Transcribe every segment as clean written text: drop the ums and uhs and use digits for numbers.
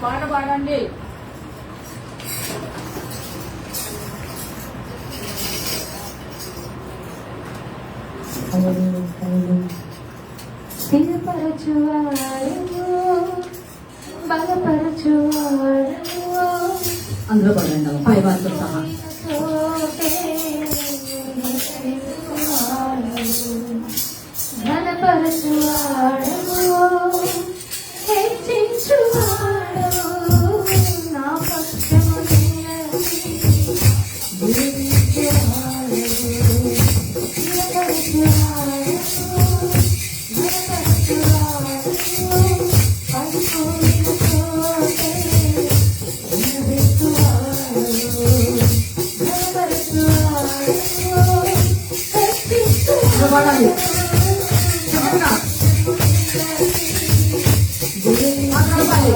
పాట పాడండి. స్థిరపరచువాడు బలపరచువాడు అందులో పడండి పై వారితో సహా. ఘనపరచువాడు హెచ్చించువాడు నా పక్షము పాడాలి.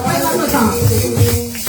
పై వారితో సహా.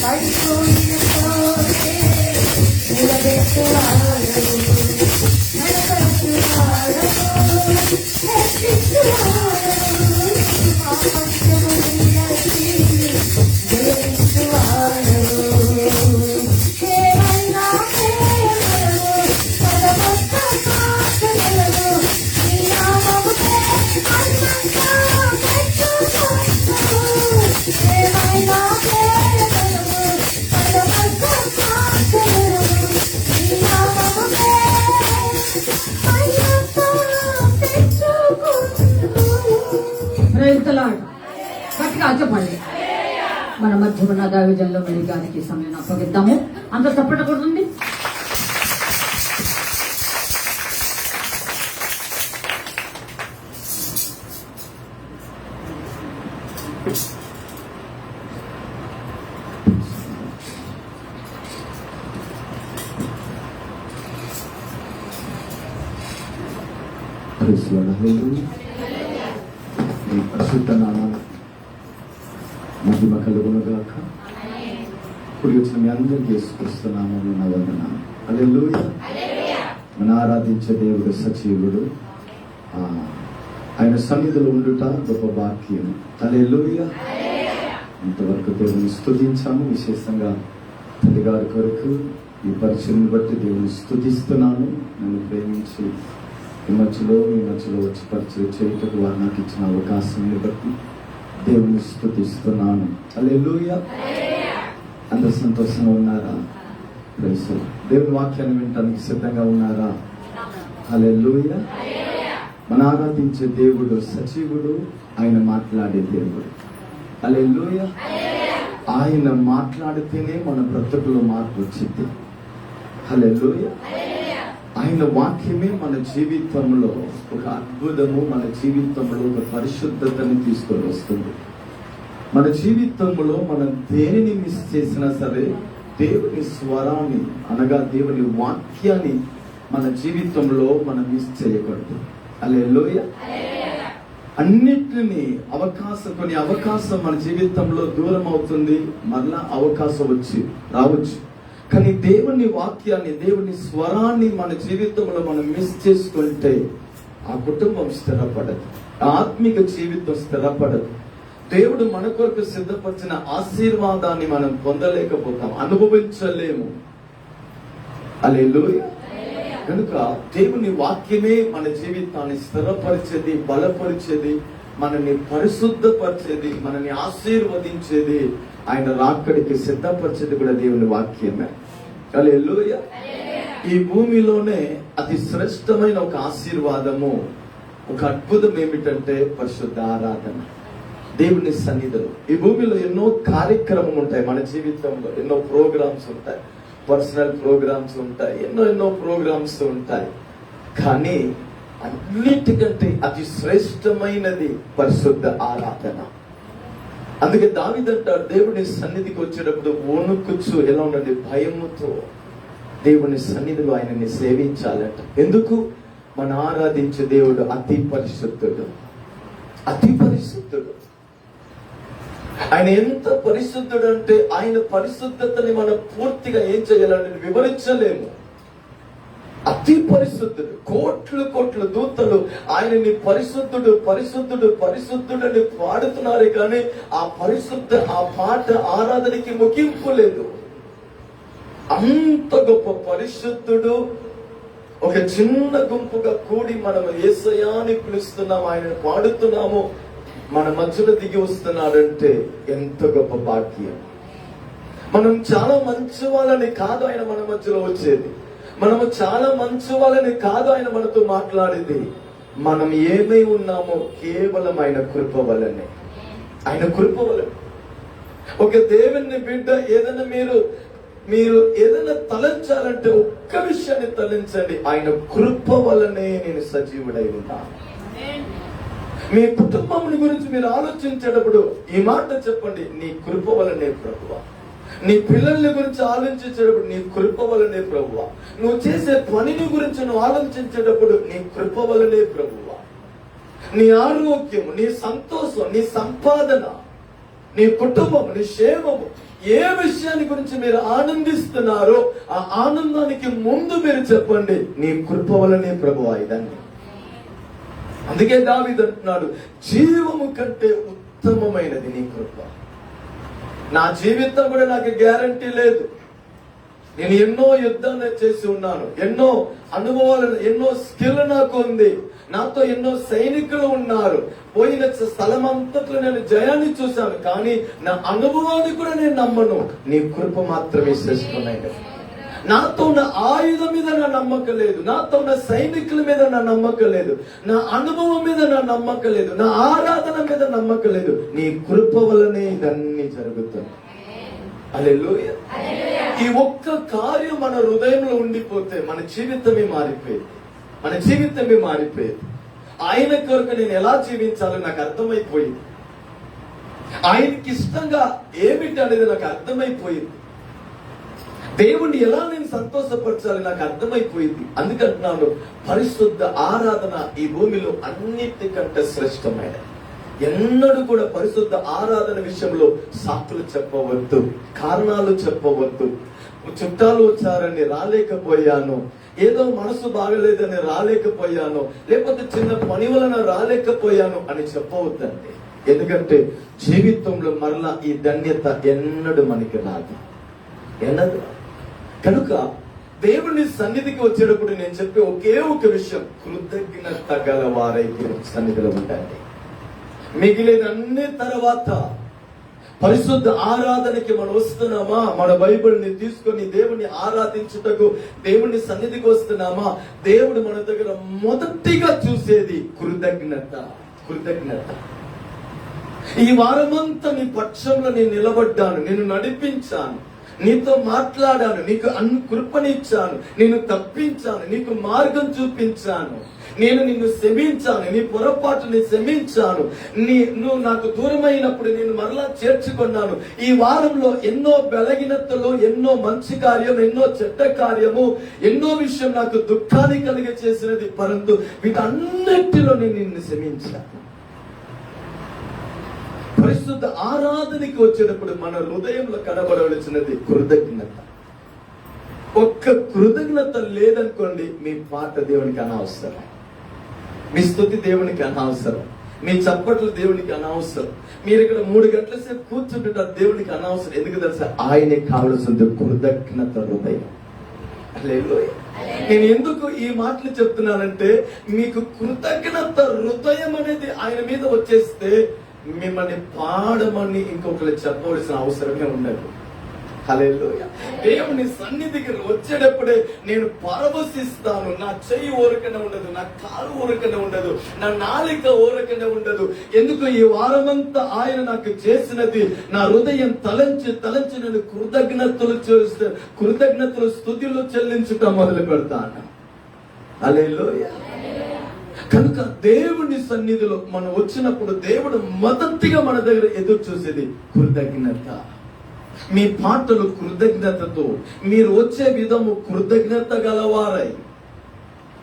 Thank you. లార్డ్. గట్టిగా చెప్పండి. మన మధ్య ఉన్న దైవజనులు మరి గారికి సమయం అప్పగిద్దాము. అంత తప్పటకూడదు. మీ పరిశుద్ధ నామానికి మహిమ కలుగునుగాక. కూడి వచ్చిన మీ అందరికీ యేసుక్రీస్తు నామములో నా వందనాలు. హల్లెలూయా. మన ఆరాధించే దేవుడు సజీవుడు, ఆయన సన్నిధిలో ఉండుట గొప్ప భాగ్యం. హల్లెలూయా. ఇంతవరకు దేవుని స్తుతించాము. విశేషంగా తల్లి గారి కొరకు ఈ పరిచయం బట్టి దేవుని స్తుతిస్తున్నాను. నన్ను ప్రేమించి మీ మధ్యలో వచ్చి పరిచయం చేయటకు వారు నాకు ఇచ్చిన అవకాశాన్ని బట్టి దేవుని స్తుతిస్తున్నాను. హల్లెలూయా. అందరూ సంతోషంగా ఉన్నారా? Praise the lord. దేవుని వాక్యాన్ని వినడానికి సిద్ధంగా ఉన్నారా? హల్లెలూయా. మన ఆరాధించే దేవుడు సజీవుడు, ఆయన మాట్లాడే దేవుడు. హల్లెలూయా. ఆయన మాట్లాడితేనే మన బ్రతుకులో మార్పు వచ్చింది. హల్లెలూయా. ఆయన వాక్యమే మన జీవితంలో ఒక అద్భుతము, మన జీవితంలో ఒక పరిశుద్ధతని తీసుకొని వస్తుంది. మన జీవితంలో మనం దేనిని మిస్ చేసినా సరే దేవుని స్వరాన్ని అనగా దేవుని వాక్యాన్ని మన జీవితంలో మనం మిస్ చేయకూడదు. హల్లెలూయా. అన్నిటినీ కొన్ని అవకాశం మన జీవితంలో దూరం అవుతుంది, మరలా అవకాశం రావచ్చు. కానీ దేవుని వాక్యాన్ని, దేవుని స్వరాన్ని మన జీవితంలో మనం మిస్ చేసుకుంటే ఆ కుటుంబం స్థిరపడదు, ఆత్మిక జీవితం స్థిరపడదు. దేవుడు మన కొరకు సిద్ధపరిచిన ఆశీర్వాదాన్ని మనం పొందలేకపోతాం, అనుభవించలేము. హల్లెలూయా. కనుక దేవుని వాక్యమే మన జీవితాన్ని స్థిరపరిచేది, బలపరిచేది, మనల్ని పరిశుద్ధపరిచేది, మనల్ని ఆశీర్వదించేది, ఆయన రాకడికి సిద్ధపరిచేది కూడా దేవుని వాక్యమే. హల్లెలూయా. ఈ భూమిలోనే అతి శ్రేష్టమైన ఒక ఆశీర్వాదము, ఒక అద్భుతం ఏమిటంటే పరిశుద్ధ ఆరాధన, దేవుని సన్నిధిలో. ఈ భూమిలో ఎన్నో కార్యక్రమం ఉంటాయి, మన జీవితంలో ఎన్నో ప్రోగ్రామ్స్ ఉంటాయి, పర్సనల్ ప్రోగ్రామ్స్ ఉంటాయి, ఎన్నో ప్రోగ్రామ్స్ ఉంటాయి. కానీ అన్నిటికంటే అతి శ్రేష్టమైనది పరిశుద్ధ ఆరాధన. అందుకే దావీదు అంటాడు, దేవుని సన్నిధికి వచ్చేటప్పుడు వణుకుచు, ఎలా ఉండండి, భయముతో దేవుని సన్నిధిలో ఆయనని సేవించాలంట. ఎందుకు? మన ఆరాధించే దేవుడు అతి పరిశుద్ధుడు, అతి పరిశుద్ధుడు. ఆయన ఎంత పరిశుద్ధుడు అంటే ఆయన పరిశుద్ధతని మనం పూర్తిగా ఏం చేయాలని వివరించలేము. అతి పరిశుద్ధుడు. కోట్ల దూతలు ఆయనని పరిశుద్ధుడు పరిశుద్ధుడు పరిశుద్ధుడని పాడుతున్నారే కానీ ఆ పాట ఆరాధనకి ముగింపు లేదు. అంత గొప్ప పరిశుద్ధుడు. ఒక చిన్న గుంపుగా కూడి మనం యేసయ్యాని పిలుస్తున్నాం, ఆయనను పాడుతున్నాము, మన మధ్యలో దిగి వస్తున్నాడంటే ఎంత గొప్ప భాగ్యం. మనం చాలా మంచి వాళ్ళని కాదు ఆయన మన మధ్యలో వచ్చేది, మనము చాలా మంచి వాళ్ళని కాదు ఆయన మనతో మాట్లాడేది. మనం ఏమై ఉన్నామో కేవలం ఆయన కృప వలనే, ఆయన కృప వలనే. ఒక దేవుని బిడ్డ ఏదైనా మీరు ఏదైనా తలంచాలంటే ఒక్క విషయాన్ని తలంచండి, ఆయన కృప వలనే నేను సజీవుడై ఉన్నాను. మీ కుటుంబం గురించి మీరు ఆలోచించేటప్పుడు ఈ మాట చెప్పండి, నీ కృప వలనే ప్రభువా. నీ పిల్లల్ని గురించి ఆలోచించేటప్పుడు నీ కృప వలనే ప్రభువా. నువ్వు చేసే పనిని గురించి నువ్వు ఆలోచించేటప్పుడు నీ కృప వలనే ప్రభువా. నీ ఆరోగ్యం, నీ సంతోషం, నీ సంపాదన, నీ కుటుంబం, నీ క్షేమము, ఏ విషయాన్ని గురించి మీరు ఆనందిస్తున్నారో ఆ ఆనందానికి ముందు మీరు చెప్పండి, నీ కృప వలనే ప్రభువా ఇదన్నీ. అందుకే దావీదు అంటున్నాడు, జీవము కంటే ఉత్తమమైనది నీ కృప. నా జీవితం కూడా నాకు గ్యారంటీ లేదు. నేను ఎన్నో యుద్ధాలు చేసి ఉన్నాను, ఎన్నో అనుభవాలు, ఎన్నో స్కిల్ నాకు ఉంది, నాతో ఎన్నో సైనికులు ఉన్నారు. పోయిన స్థలం అంతట్లో నేను జయాన్ని చూశాను, కానీ నా అనుభవాన్ని కూడా నేను నమ్మను. నీ కృప మాత్రమే శ్రేష్టమైనది. నాతో ఉన్న ఆయుధం మీద నా నమ్మకం లేదు, నాతో ఉన్న సైనికుల మీద నా నమ్మకం లేదు, నా అనుభవం మీద నా నమ్మకం లేదు, నా ఆరాధన మీద నమ్మకం లేదు. నీ కృప వల్లనే ఇదన్నీ జరుగుతుంది. హల్లెలూయా. ఈ ఒక్క కార్యం మన హృదయంలో ఉండిపోతే మన జీవితమే మారిపోయేది. మన జీవితమే మారిపోయేది. ఆయన కొరకు నేను ఎలా జీవించాలో నాకు అర్థమైపోయింది. ఆయనకి ఇష్టంగా ఏమిటి అనేది నాకు అర్థమైపోయింది. దేవుణ్ణి ఎలా నేను సంతోషపరచాలి నాకు అర్థమైపోయింది. అందుకంటున్నాను, పరిశుద్ధ ఆరాధన ఈ భూమిలో అన్నిటికంటే శ్రేష్టమైన. ఎన్నడూ కూడా పరిశుద్ధ ఆరాధన విషయంలో సాకులు చెప్పవద్దు, కారణాలు చెప్పవద్దు. చుట్టాలు వచ్చారని రాలేకపోయాను, ఏదో మనసు బాగలేదని రాలేకపోయాను, లేకపోతే చిన్న పని వలన రాలేకపోయాను అని చెప్పవద్దండి. ఎందుకంటే జీవితంలో మరలా ఈ ధన్యత ఎన్నడూ మనకి రాదు, ఎన్నడూ. కనుక దేవుని సన్నిధికి వచ్చేటప్పుడు నేను చెప్పే ఒకే ఒక విషయం, కృతజ్ఞత గల వారై సన్నిధిలో ఉండండి. మిగిలినన్ని తర్వాత పరిశుద్ధ ఆరాధనకి మనం వస్తున్నామా, మన బైబిల్ని తీసుకొని దేవుని ఆరాధించుటకు దేవుని సన్నిధికి వస్తున్నామా, దేవుడు మన దగ్గర మొదటిగా చూసేది కృతజ్ఞత. కృతజ్ఞత. ఈ వారమంతా నీ పక్షంలో నేను నిలబడ్డాను, నేను నడిపించాను, నీతో మాట్లాడాను, నీకు కృపనిచ్చాను, నేను తప్పించాను, నీకు మార్గం చూపించాను, నేను నిన్ను క్షమించాను, నీ పొరపాటుని క్షమించాను, నువ్వు నాకు దూరమైనప్పుడు నేను మరలా చేర్చుకున్నాను. ఈ వారంలో ఎన్నో బలహీనతలు, ఎన్నో మంచి కార్యం, ఎన్నో చెడ్డ కార్యము, ఎన్నో విషయం నాకు దుఃఖాన్ని కలిగ చేసినది, పరంతు వీటన్నిటిలో నేను నిన్ను క్షమించాను. పరిశుద్ధ ఆరాధనకి వచ్చేటప్పుడు మన హృదయంలో కనబడవలసినది కృతజ్ఞత. ఒక్క కృతజ్ఞత లేదనుకోండి, మీ పాట దేవునికి అనవసరం, మీ స్తుతి దేవునికి అనవసరం, మీ చప్పట్లు దేవునికి అనవసరం, మీరు ఇక్కడ 3 గంటల సేపు కూర్చుంటుంటారు దేవునికి అనవసరం. ఎందుకు తెలుసా? ఆయనకి కావలసింది కృతజ్ఞత హృదయం. హల్లెలూయా. నేను ఎందుకు ఈ మాటలు చెప్తున్నానంటే, మీకు కృతజ్ఞత హృదయం అనేది ఆయన మీద వచ్చేస్తే మిమ్మల్ని పాడమని ఇంకొకరు చెప్పవలసిన అవసరమే ఉండదు. హల్లెలూయా. దేవుని సన్నిధికి వచ్చేటప్పుడే నేను పరవశిస్తాను. నా చెయ్యి ఊరకనే ఉండదు, నా కాలు ఊరకనే ఉండదు, నా నాలిక ఊరకనే ఉండదు. ఎందుకు? ఈ వారమంతా ఆయన నాకు చేసినది నా హృదయం తలంచి నేను కృతజ్ఞతలు స్తుతులు చెల్లించుట మొదలు పెడతాను. హల్లెలూయా. కనుక దేవుని సన్నిధిలో మనం వచ్చినప్పుడు దేవుడు మొదటిగా మన దగ్గర ఎదురు చూసేది కృతజ్ఞత. మీ పాటలు కృతజ్ఞతతో, మీరు వచ్చే విధము కృతజ్ఞత గలవారై.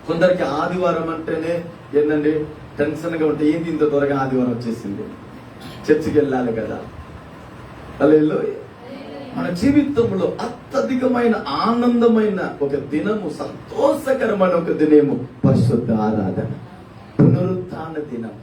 కొందరికి ఆదివారం అంటేనే ఏంటండి టెన్షన్ గా ఉంటే, ఏంటి ఇంత త్వరగా ఆదివారం వచ్చేసింది, చర్చికి వెళ్ళాలి కదా. హల్లెలూయా. మన జీవితంలో అత్యధికమైన ఆనందమైన ఒక దినము, సంతోషకరమైన ఒక దినము పరిశుద్ధ ఆరాధన, పునరుత్థాన దినం.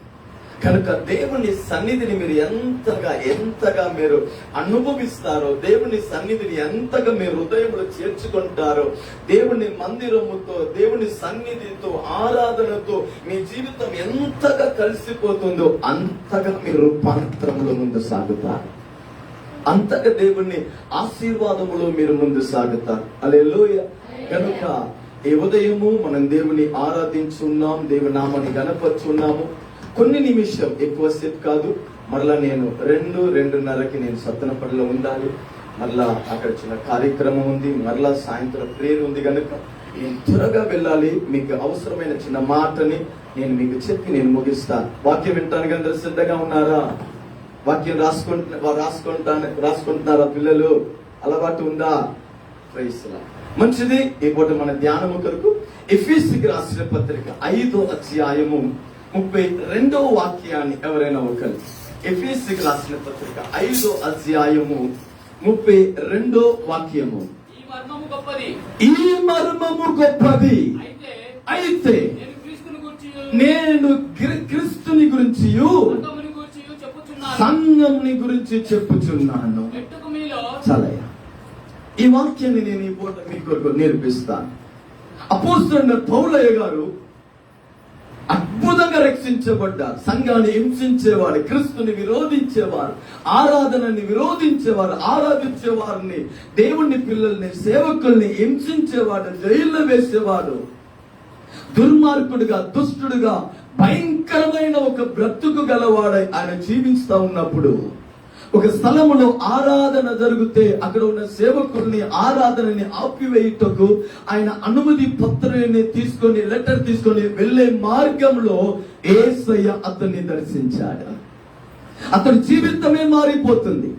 కనుక దేవుని సన్నిధిని మీరు ఎంతగా మీరు అనుభవిస్తారో, దేవుని సన్నిధిని ఎంతగా మీ హృదయంలో చేర్చుకుంటారో, దేవుని మందిరముతో, దేవుని సన్నిధితో, ఆరాధనతో మీ జీవితం ఎంతగా కలిసిపోతుందో అంతగా మీ రూపాంతరములో ముందు సాగుతారు, అంతగా దేవుని ఆశీర్వాదములో మీరు ముందు సాగుతారు. హల్లెలూయా. కనుక ఈ ఉదయము మనం దేవుని ఆరాధించున్నాం, దేవుని నామాన్ని గణపరుచున్నాము. కొన్ని నిమిషం, ఎక్కువసేపు కాదు. మరలా నేను 2:30కి నేను సత్తనపల్లిలో ఉండాలి. మరలా అక్కడ చిన్న కార్యక్రమం ఉంది, మరలా సాయంత్రం ప్రేయర్ ఉంది. కనుక నేను త్వరగా వెళ్ళాలి. మీకు అవసరమైన చిన్న మాటని నేను మీకు చెప్పి నేను ముగిస్తాను. వాక్యం వింటానికి అందరూ సిద్ధంగా ఉన్నారా? వాక్యం రాసుకుంటున్నారా పిల్లలు? అలవాటు ఉందా? Praise lord. మంచిది. ఈ పూట మన ధ్యానము కొరకు ఎఫెసీయులకు రాసిన పత్రిక 5వ అధ్యాయము 32వ వాక్యాన్ని ఎవరైనా ఒకరు, ఎఫెసీయులకు రాసిన పత్రిక 5వ అధ్యాయము 32వ వాక్యము. ఈ మర్మము గొప్పది, అయితే నేను క్రీస్తుని గురించి సంఘంని గురించి చెప్పుచున్నాను. చాలయ్యా. ఈ వాక్యాన్ని నేను ఈ పూట మీ కొరకు నేర్పిస్తాను. అపోస్తలుడైన పౌలయ్య గారు అద్భుతంగా రక్షించబడ్డారు. సంఘాన్ని హింసించేవారు, క్రీస్తుని విరోధించేవారు, ఆరాధనని విరోధించేవారు, ఆరాధించేవారిని, దేవుని పిల్లల్ని, సేవకుల్ని హింసించేవాడు, జైల్లో వేసేవాడు, దుర్మార్గుడుగా, దుష్టుడుగా, భయంకరమైన ఒక బ్రతుకు గలవాడై ఆయన జీవిస్తూ ఉన్నప్పుడు ఒక స్థలములో ఆరాధన జరిగితే అక్కడ ఉన్న సేవకుల్ని ఆరాధనని ఆపివేయుటకు ఆయన అనుమతి పత్రాన్ని తీసుకొని, లెటర్ తీసుకొని వెళ్లే మార్గంలో యేసయ్య అతన్ని దర్శించాడు. అతని జీవితమే మారిపోతుంది.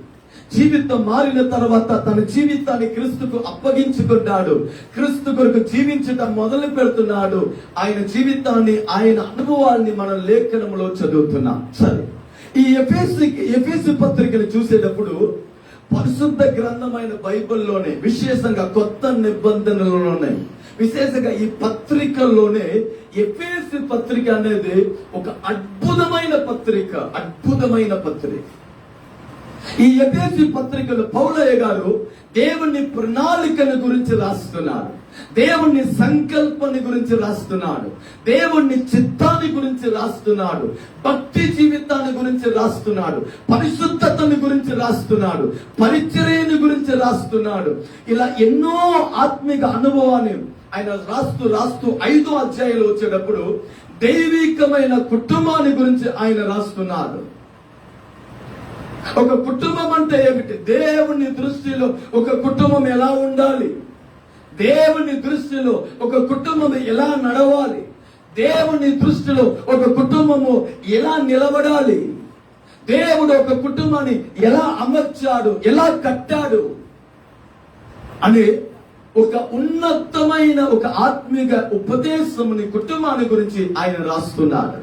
జీవితం మారిన తర్వాత తన జీవితాన్ని క్రీస్తుకు అప్పగించుకున్నాడు. క్రీస్తు కొరకు జీవించడం మొదలు పెడుతున్నాడు. ఆయన జీవితాన్ని, ఆయన అనుభవాల్ని మనం లేఖనంలో చదువుతున్నాం. సరే, ఈ ఎఫెసు పత్రికను చూసేటప్పుడు పరిశుద్ధ గ్రంథమైన బైబిల్లోనే, విశేషంగా కొత్త నిబంధనలోనే, విశేషంగా ఈ పత్రికల్లోనే ఎఫెసు పత్రిక అనేది ఒక అద్భుతమైన పత్రిక. ఈ ఎఫెసు పత్రికలో పౌలయ్య గారు దేవుని ప్రణాళికను గురించి రాస్తున్నారు, దేవుని సంకల్పాన్ని గురించి రాస్తున్నాడు, దేవుని చిత్తాన్ని గురించి రాస్తున్నాడు, భక్తి జీవితాన్ని గురించి రాస్తున్నాడు, పరిశుద్ధతని గురించి రాస్తున్నాడు, పరిచర్యని గురించి రాస్తున్నాడు. ఇలా ఎన్నో ఆత్మిక అనుభవాన్ని ఆయన రాస్తూ 5వ అధ్యాయంలో వచ్చేటప్పుడు దైవికమైన కుటుంబాన్ని గురించి ఆయన రాస్తున్నాడు. ఒక కుటుంబం అంటే ఏమిటి? దేవుని దృష్టిలో ఒక కుటుంబం ఎలా ఉండాలి, దేవుని దృష్టిలో ఒక కుటుంబం ఎలా నడవాలి, దేవుని దృష్టిలో ఒక కుటుంబము ఎలా నిలబడాలి, దేవుడు ఒక కుటుంబాన్ని ఎలా అమర్చాడు, ఎలా కట్టాడు అని ఒక ఉన్నతమైన ఒక ఆత్మీయ ఉపదేశముని, కుటుంబాన్ని గురించి ఆయన రాస్తున్నాడు.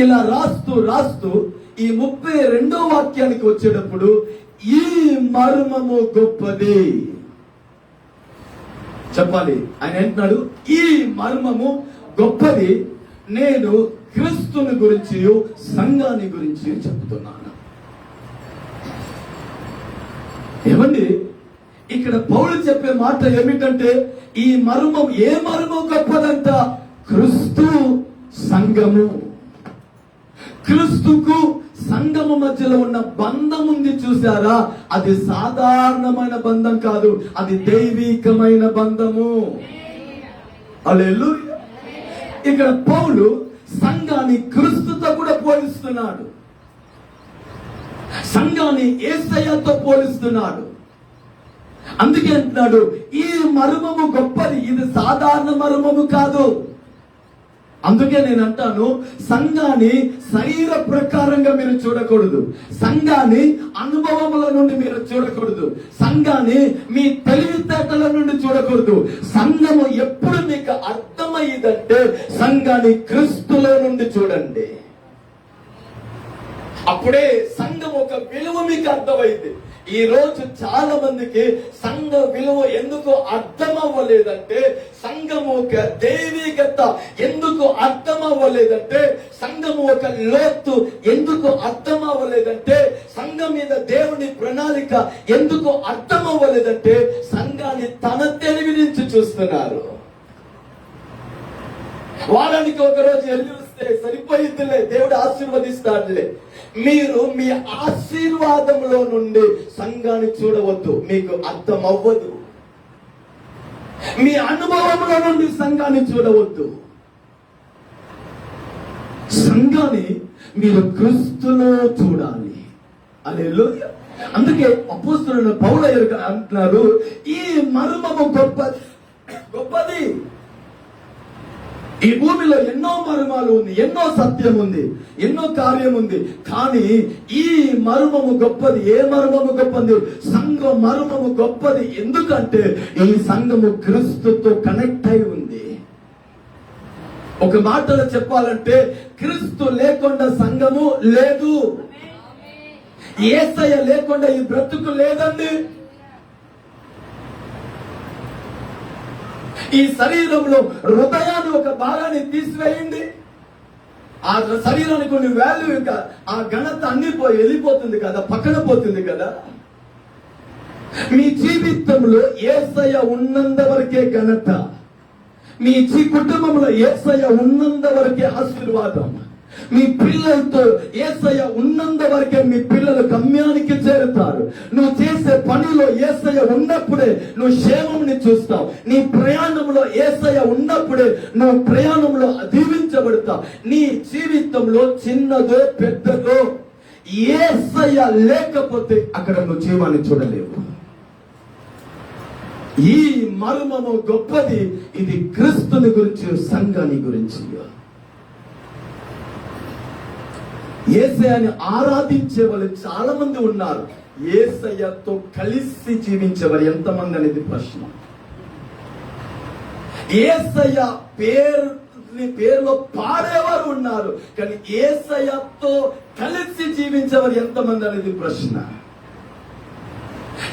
ఇలా రాస్తూ ఈ 32వ వాక్యానికి వచ్చేటప్పుడు ఈ మర్మము గొప్పది చెప్పాలి. ఆయన అంటున్నాడు, ఈ మర్మము గొప్పది, నేను క్రీస్తుని గురించి, సంఘాన్ని గురించి చెప్తున్నాను. ఏమండి, ఇక్కడ పౌలు చెప్పే మాట ఏమిటంటే, ఈ మర్మం, ఏ మర్మం గొప్పదంట? క్రీస్తు, సంఘము. క్రీస్తుకు సంఘము మధ్యలో ఉన్న బంధం ఉంది, చూసారా? అది సాధారణమైన బంధం కాదు, అది దైవికమైన బంధము. హల్లెలూయా. ఇక్కడ పౌలు సంఘాన్ని క్రీస్తుతో కూడా పోలిస్తున్నాడు, సంఘాన్ని యేసయ్యతో పోలిస్తున్నాడు. అందుకే అంటున్నాడు, ఈ మర్మము గొప్పది, ఇది సాధారణ మర్మము కాదు. అందుకే నేను అంటాను, సంఘాన్ని శరీర ప్రకారంగా మీరు చూడకూడదు, సంఘాన్ని అనుభవముల నుండి మీరు చూడకూడదు, సంఘాన్ని మీ తెలివితేటల నుండి చూడకూడదు. సంఘము ఎప్పుడు మీకు అర్థమయ్యేదంటే సంఘాన్ని క్రీస్తులో నుండి చూడండి. అప్పుడే సంఘం ఒక విలువ మీకు అర్థమైంది. ఈ రోజు చాలా మందికి సంఘ విలువ ఎందుకు అర్థం అవ్వలేదంటే, సంఘము ఒక దైవికత ఎందుకు అర్థం అవ్వలేదంటే, సంఘము ఒక లోతు ఎందుకు అర్థం అవ్వలేదంటే, సంఘం మీద దేవుని ప్రణాళిక ఎందుకు అర్థం అవ్వలేదంటే, సంఘాన్ని తన తెలివి నుంచి చూస్తున్నారు. వారానికి ఒక రోజు వెళ్ళి వస్తే సరిపోయిద్దిలే, దేవుడు ఆశీర్వదిస్తాడులే. మీరు మీ ఆశీర్వాదంలో నుండి సంఘాన్ని చూడవద్దు, మీకు అర్థం అవ్వదు. మీ అనుభవంలో నుండి సంఘాన్ని చూడవద్దు. సంఘాన్ని మీరు క్రీస్తులో చూడాలి. హల్లెలూయా. అందుకే అపోస్తలుడైన పౌలు అంటున్నారు, ఈ మర్మము గొప్పది. ఈ భూమిలో ఎన్నో మర్మాలు ఉంది, ఎన్నో సత్యం ఉంది, ఎన్నో కార్యం ఉంది, కానీ ఈ మర్మము గొప్పది. ఏ మర్మము గొప్పది? సంఘ మర్మము గొప్పది. ఎందుకంటే ఈ సంఘము క్రీస్తుతో కనెక్ట్ అయి ఉంది. ఒక మాటలో చెప్పాలంటే, క్రీస్తు లేకుండా సంఘము లేదు, యేసయ్య లేకుండా ఈ బ్రతుకు లేదండి. ఈ శరీరంలో హృదయాన్ని ఒక భాగాన్ని తీసివేయండి, ఆ శరీరానికి కొన్ని వాల్యూ, ఇంకా ఆ ఘనత అన్ని వెళ్ళిపోతుంది కదా, పక్కన పోతుంది కదా. మీ జీవితంలో యేసయ్య ఉన్నంత వరకే ఘనత, మీ కుటుంబంలో యేసయ్య ఉన్నంత వరకే ఆశీర్వాదం. మీ పిల్లలతో యేసయ్య ఉన్నంత వరకే మీ పిల్లలు గమ్యానికి చేరుతారు. నువ్వు చేసే పనిలో యేసయ్య ఉన్నప్పుడే నువ్వు క్షేమంని చూస్తావు. నీ ప్రయాణంలో యేసయ్య ఉన్నప్పుడే నువ్వు ప్రయాణంలో దీవించబడతావు. నీ జీవితంలో చిన్నదో పెద్దదో యేసయ్య లేకపోతే అక్కడ నువ్వు జీవాన్ని చూడలేవు. ఈ మర్మము గొప్పది. ఇది క్రీస్తుని గురించి, సంఘాన్ని గురించి. యేసయ్యని ఆరాధించే వాళ్ళు చాలా మంది ఉన్నారు. యేసయ్యతో కలిసి జీవించేవారు ఎంతమంది అనేది ప్రశ్న. యేసయ్య పేరులో పాడేవారు ఉన్నారు, కానీ యేసయ్యతో కలిసి జీవించేవారు ఎంతమంది అనేది ప్రశ్న.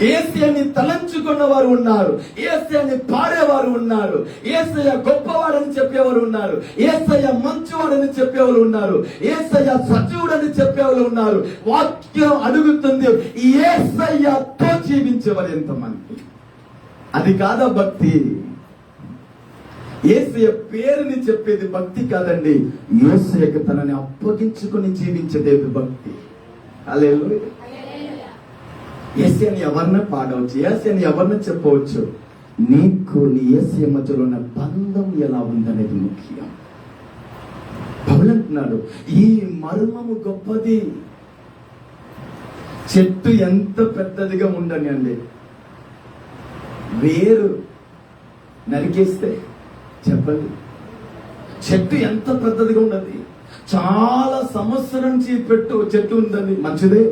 యేసయ్యని తలంచుకున్న వారు ఉన్నారు, యేసయ్యని పాడేవారు ఉన్నారు, యేసయ్య గొప్పవాడని చెప్పేవారు ఉన్నారు, యేసయ్య మంచివాడని చెప్పేవారు ఉన్నారు, యేసయ్య సజీవుడని చెప్పేవారు ఉన్నారు. వాక్యం అడుగుతుంది, యేసయ్యతో జీవించేవారు ఎంతమంది? అది కాదా భక్తి? యేసయ్య పేరుని చెప్పేది భక్తి కాదండి. యేసయ్యకు తనని అప్పగించుకుని జీవించేదేవి భక్తి. హల్లెలూయా. యేసయ్యని ఎవరిని పాడవచ్చు, యేసయ్యని ఎవరిని చెప్పవచ్చు? నీకు నీ యేసయ్య మధ్యలో ఉన్న బంధం ఎలా ఉందనేది ముఖ్యం. పౌలు అంటున్నాడు, ఈ మర్మము గొప్పది. చెట్టు ఎంత పెద్దదిగా ఉండని అండి, వేరు నరికేస్తే చెప్పండి, చెట్టు ఎంత పెద్దదిగా ఉన్నది. చాలా సంవత్సరం నుంచి చెట్టు ఉందని మంచిదే.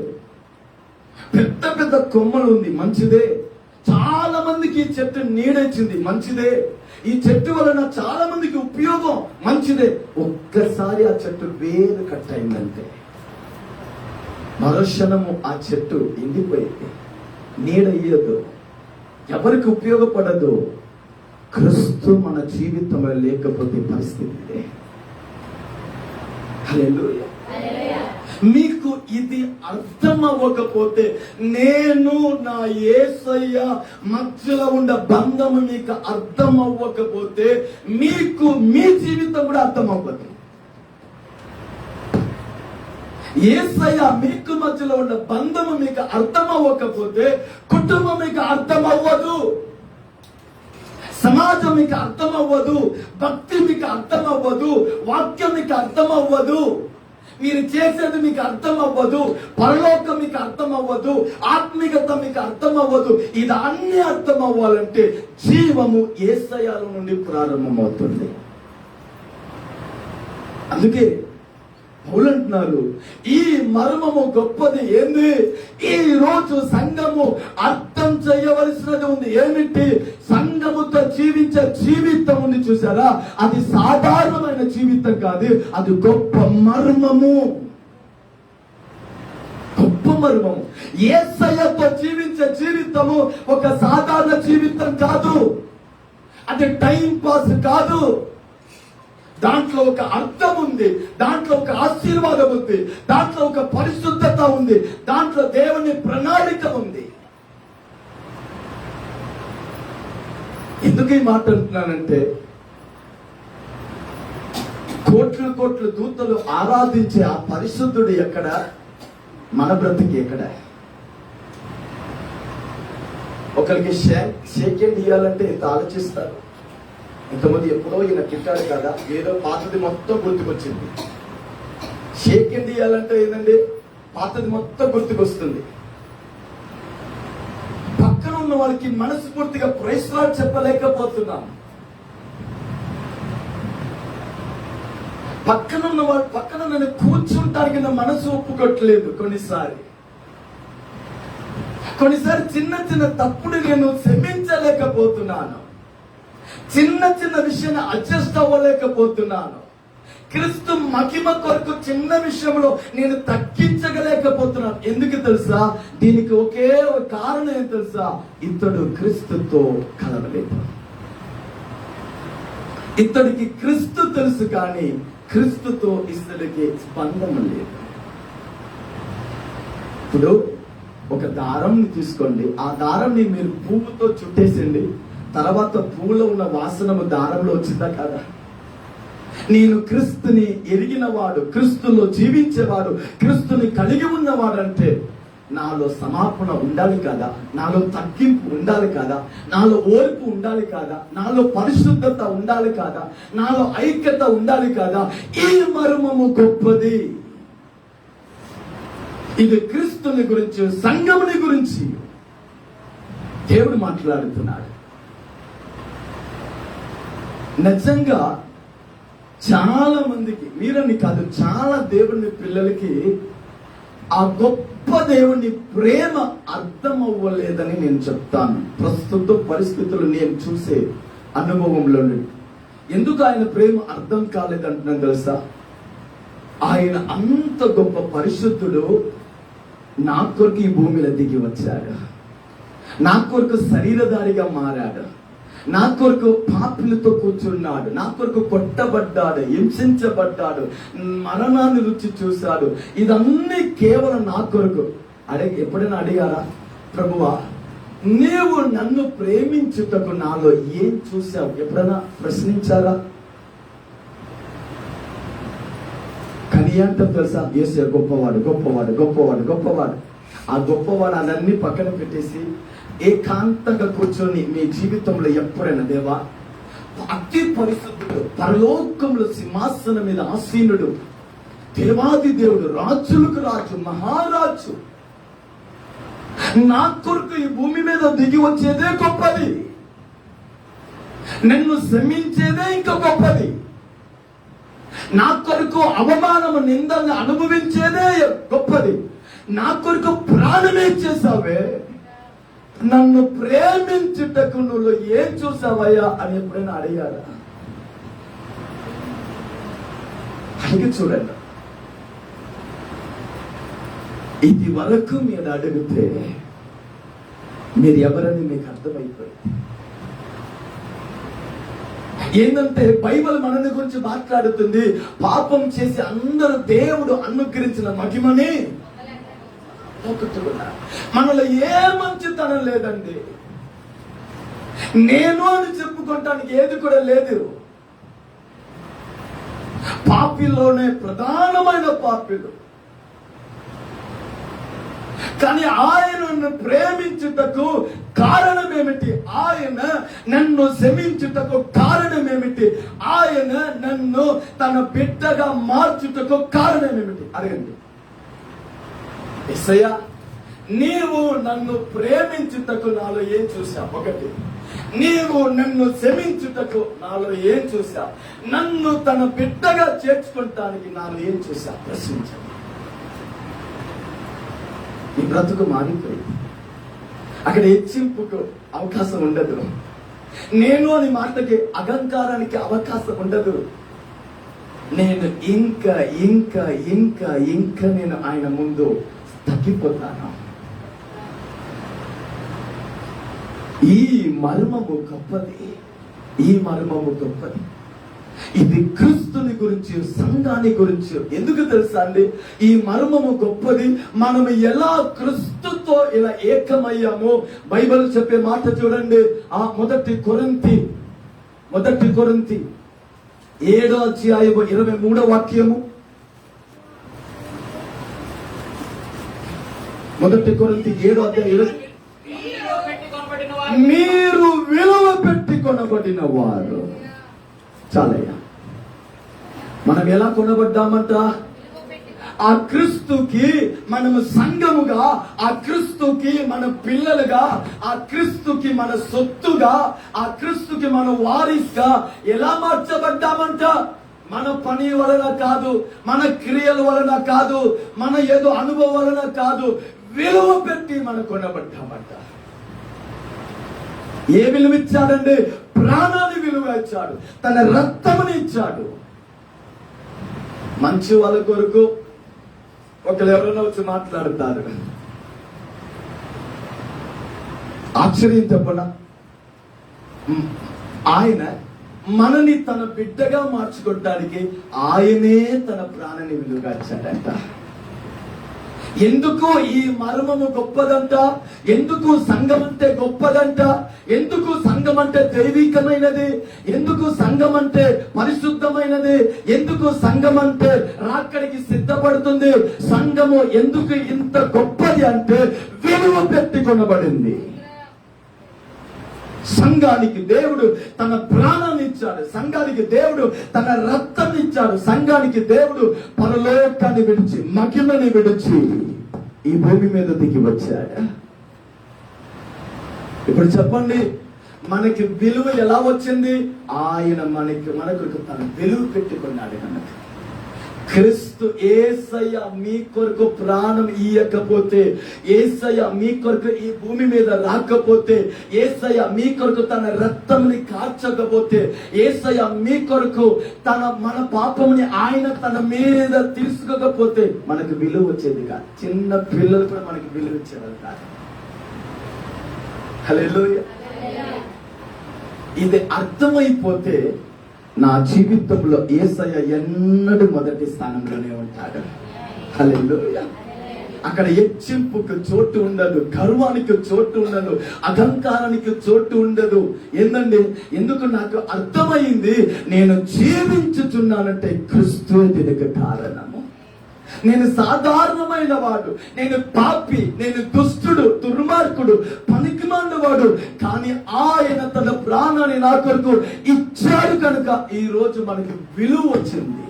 పెద్ద పెద్ద కొమ్మలు ఉంది మంచిదే. చాలా మందికి ఈ చెట్టు నీడొచ్చింది మంచిదే. ఈ చెట్టు వలన చాలా మందికి ఉపయోగం మంచిదే. ఒక్కసారి ఆ చెట్టు వేరు కట్ అయిందంటే మరుక్షణము ఆ చెట్టు ఎండిపోయింది, నీడ ఇయ్యదు, ఎవరికి ఉపయోగపడదు. క్రీస్తు మన జీవితంలో లేకపోతే పరిస్థితి. హల్లెలూయా. మీకు ఇది అర్థం అవ్వకపోతే, నేను నా యేసయ్య మధ్యలో ఉన్న బంధము మీకు అర్థం అవ్వకపోతే మీకు మీ జీవితం కూడా అర్థం అవ్వదు. యేసయ్య మీకు మధ్యలో ఉన్న బంధము మీకు అర్థం అవ్వకపోతే కుటుంబం మీకు అర్థం అవ్వదు, సమాజం మీకు అర్థం అవ్వదు, భక్తి మీకు అర్థం అవ్వదు, వాక్యం మీకు అర్థం అవ్వదు, మీరు చేసేది మీకు అర్థం అవ్వదు, పరలోకం మీకు అర్థం అవ్వదు, ఆత్మీయత మీకు అర్థం అవ్వదు. ఇది అన్ని అర్థం అవ్వాలంటే జీవము యేసయ్య నుండి ప్రారంభమవుతుంది. అందుకే పౌలు అంటున్నారు, ఈ మర్మము గొప్పది. ఏంది? ఈ రోజు సంఘము అర్థం చేయవలసినది ఉంది. ఏమిటి? సంఘముతో జీవించే జీవితం ఉంది చూసారా, అది సాధారణమైన జీవితం కాదు, అది గొప్ప మర్మము. గొప్ప మర్మము. యేసయ్యతో జీవించే జీవితము ఒక సాధారణ జీవితం కాదు, అది టైం పాస్ కాదు. దాంట్లో ఒక అర్థం ఉంది, దాంట్లో ఒక ఆశీర్వాదం ఉంది, దాంట్లో ఒక పరిశుద్ధత ఉంది, దాంట్లో దేవుని ప్రణాళిక ఉంది. ఎందుకు ఈ మాట అంటున్నానంటే, కోట్లు కోట్లు దూతలు ఆరాధించే ఆ పరిశుద్ధుడు ఎక్కడ, మన బ్రతికి ఎక్కడ? ఒకరికి షేకెండ్ ఇవ్వాలంటే ఎంత ఆలోచిస్తారు. ఇంతమంది ఎప్పుడో ఈయన తిట్టాడు కదా, ఏదో పాతది మొత్తం గుర్తుకొచ్చింది. షేకెండ్ ఇవ్వాలంటే ఏంటండి, పాతది మొత్తం గుర్తుకొస్తుంది. పక్కన ఉన్న వాళ్ళకి మనస్ఫూర్తిగా ప్రైజ్ లార్డ్ చెప్పలేకపోతున్నాం. పక్కన ఉన్న వాళ్ళు పక్కన నన్ను కూర్చుంటానికి నా మనసు ఒప్పుకోట్లేదు. కొన్నిసారి చిన్న చిన్న తప్పుడు నేను క్షమించలేకపోతున్నాను, చిన్న చిన్న విషయాన్ని అడ్జస్ట్ అవ్వలేకపోతున్నాను. క్రీస్తు మహిమ కొరకు చిన్న విషయంలో నేను తగ్గించగలేకపోతున్నాను. ఎందుకు తెలుసా? దీనికి ఒకే ఒక కారణం ఏం తెలుసా? ఇతడు క్రీస్తుతో కలవలేదు. ఇతడికి క్రీస్తు తెలుసు కానీ క్రీస్తుతో ఇతడికి స్పందన లేదు. ఇప్పుడు ఒక దారంని తీసుకోండి, ఆ దారాన్ని మీరు పువ్వుతో చుట్టేసండి, తర్వాత పువ్వులో ఉన్న వాసనము దారంలో వచ్చిందా కాదా? నేను క్రీస్తుని ఎరిగినవాడు, క్రీస్తులో జీవించేవాడు, క్రీస్తుని కలిగి ఉన్నవాడు అంటే నాలో సమాపణ ఉండాలి కదా, నాలో తగ్గింపు ఉండాలి కదా, నాలో ఓర్పు ఉండాలి కదా, నాలో పరిశుద్ధత ఉండాలి కదా, నాలో ఐక్యత ఉండాలి కదా. ఈ మర్మము గొప్పది. ఇది క్రీస్తుని గురించి, సంఘముని గురించి దేవుడు మాట్లాడుతున్నాడు. నిజంగా చాలా మందికి, మీరని కాదు, చాలా దేవుని పిల్లలకి ఆ గొప్ప దేవుని ప్రేమ అర్థం అవ్వలేదని నేను చెప్తాను. ప్రస్తుత పరిస్థితులు నేను చూసే అనుభవంలో ఎందుకు ఆయన ప్రేమ అర్థం కాలేదంటున్నాను తెలుసా? ఆయన అంత గొప్ప పరిశుద్ధుడు నా కొరకు ఈ భూమిలో దిగి వచ్చాడు, నా కొరకు శరీరధారిగా మారాడు, నా కొరకు పాపులతో కూర్చున్నాడు, నా కొరకు కొట్టబడ్డాడు, హింసించబడ్డాడు, మరణాన్ని రుచి చూశాడు. ఇదన్నీ కేవలం నా కొరకు. ఎప్పుడైనా అడిగారా, ప్రభువా నీవు నన్ను ప్రేమించుటకు నాలో ఏం చూసావు? ఎప్పుడైనా ప్రశ్నించారా? కానీ ఏంటో తెలుసా, యేసయ్య గొప్పవాడు, గొప్పవాడు, గొప్పవాడు, గొప్పవాడు. ఆ గొప్పవాడు అదన్నీ పక్కన పెట్టేసి ఏకాంతంగా కూర్చొని మీ జీవితంలో ఎప్పుడైనా, దేవా అతి పరిశుద్ధుడు, పరలోకంలో సింహాసనం మీద ఆసీనుడు, దేవాది దేవుడు, రాజులకు రాజు, మహారాజు, నా కొరకు ఈ భూమి మీద దిగి వచ్చేదే గొప్పది, నన్ను శ్రమించేదే ఇంకా గొప్పది, నా కొరకు అవమానము నిందల్ని అనుభవించేదే గొప్పది, నా కొరకు ప్రాణమే చేసావే, నన్ను ప్రేమించుటకు నువ్వు ఏం చూసావయ్యా అని ఎప్పుడైనా అడిగారా? అడిగి చూడండి. ఇది వరకు మీరు అడిగితే మీరు ఎవరని మీకు అర్థమైపోయింది. ఏంటంటే బైబిల్ మనని గురించి మాట్లాడుతుంది, పాపం చేసి అందరూ దేవుడు అనుగ్రహించిన మహిమని మనలో ఏ మంచితనం లేదండి. నేను అని చెప్పుకోవటానికి ఏది కూడా లేదు. పాపిలోనే ప్రధానమైన పాపిలు. కానీ ఆయనను ప్రేమించుటకు కారణం ఏమిటి? ఆయన నన్ను క్షమించుటకు కారణం ఏమిటి? ఆయన నన్ను తన బిడ్డగా మార్చుటకు కారణం ఏమిటి? అడగండి. యేసయ్యా నీవు నన్ను ప్రేమించుటకు నాలో ఏం చూసావు? ఒకటి, నీవు నన్ను క్షమించుటకు నాలో ఏం చూసావు? నన్ను తన బిడ్డగా చేర్చుకుంటానికి నాలో ఏం చూసావు? ప్రశ్నించండి. ఈ బ్రతుకు మారిపోయింది. అక్కడ హెచ్చింపుకు అవకాశం ఉండదు. నేను అని మాటకి, అహంకారానికి అవకాశం ఉండదు. నేను ఇంకా ఇంకా ఇంకా ఇంకా నేను ఆయన ముందు తగ్గిపోతాను. ఈ మర్మము గొప్పది, ఈ మర్మము గొప్పది. ఇది క్రీస్తుని గురించి, సంఘాన్ని గురించి. ఎందుకు తెలుసా అండి ఈ మర్మము గొప్పది? మనం ఎలా క్రీస్తుతో ఇలా ఏకమయ్యామో బైబిల్ చెప్పే మాట చూడండి. ఆ మొదటి కొరింథీ 7వ అధ్యాయము 23వ వాక్యము. మొదటి కొరింథీ 7వ అధ్యాయం మీరు విలువ పెట్టి కొనబడిన వారు. చాలయ్యా, మనం ఎలా కొనబడ్డామంట? ఆ క్రీస్తుకి మనము సంఘముగా, ఆ క్రీస్తుకి మన పిల్లలుగా, ఆ క్రీస్తుకి మన సొత్తుగా, ఆ క్రీస్తుకి మన వారిస్గా ఎలా మార్చబడ్డామంట? మన పని వలన కాదు, మన క్రియల వలన కాదు, మన ఏదో అనుభవం వలన కాదు, విలువ పెట్టి మనం కొనబడ్డామంట. ఏ విలువ ఇచ్చాడండి? ప్రాణాన్ని విలువ ఇచ్చాడు, తన రక్తముని ఇచ్చాడు. మంచి వాళ్ళ కొరకు ఒకరు ఎవరైనా వచ్చి మాట్లాడతారు, ఆశ్చర్యం చెప్పండి. ఆయన మనని తన బిడ్డగా మార్చుకోవడానికి ఆయనే తన ప్రాణాన్ని విలువగా ఇచ్చాడంట. ఎందుకు ఈ మర్మము గొప్పదంట? ఎందుకు సంఘం అంటే గొప్పదంట? ఎందుకు సంఘం అంటే దైవికమైనది? ఎందుకు సంఘం అంటే పరిశుద్ధమైనది? ఎందుకు సంఘం అంటే రాకడికి సిద్ధపడుతుంది? సంఘము ఎందుకు ఇంత గొప్పది అంటే విలువ పెట్టి కొనబడింది. సంఘానికి దేవుడు తన ప్రాణాన్ని ఇచ్చాడు. సంఘానికి దేవుడు తన రక్తాన్ని ఇచ్చాడు. సంఘానికి దేవుడు పరలోకాన్ని విడిచి, మహిమని విడిచి ఈ భూమి మీద దిగి వచ్చాడు. ఇప్పుడు చెప్పండి, మనకి విలువ ఎలా వచ్చింది? ఆయన మనకు తన విలువ పెట్టుకున్నాడు కనుక. క్రీస్తు యేసయ్య మీ కొరకు ప్రాణం ఇయ్యకపోతే, యేసయ్య మీ కొరకు ఈ భూమి మీద రాకపోతే, యేసయ్య మీ కొరకు తన రక్తంని కార్చకపోతే, యేసయ్య మీ కొరకు మన పాపముని ఆయన తన మీద తీసుకోకపోతే మనకు విలువ వచ్చేది కాదు. చిన్న పిల్లలు కూడా మనకి విలువ ఇచ్చేవారు కాదు. హల్లెలూయా. ఇది అర్థమైపోతే నా జీవితంలో యేసయ్య ఎన్నడూ మొదటి స్థానంలోనే ఉంటాడు. హల్లెలూయా. అక్కడ హెచ్చింపుకు చోటు ఉండదు, గర్వానికి చోటు ఉండదు, అహంకారానికి చోటు ఉండదు. ఏందండి? ఎందుకు నాకు అర్థమైంది, నేను జీవించుచున్నానంటే క్రీస్తు దీనికి కారణము. నేను సాధారణమైన వాడు, నేను పాపి, నేను దుష్టుడు, దుర్మార్గుడు, పనికిమాలినవాడు, కానీ ఆయన తన ప్రాణాన్ని నా కొరకు ఇచ్చాడు కనుక ఈ రోజు మనకి విలువ వచ్చింది.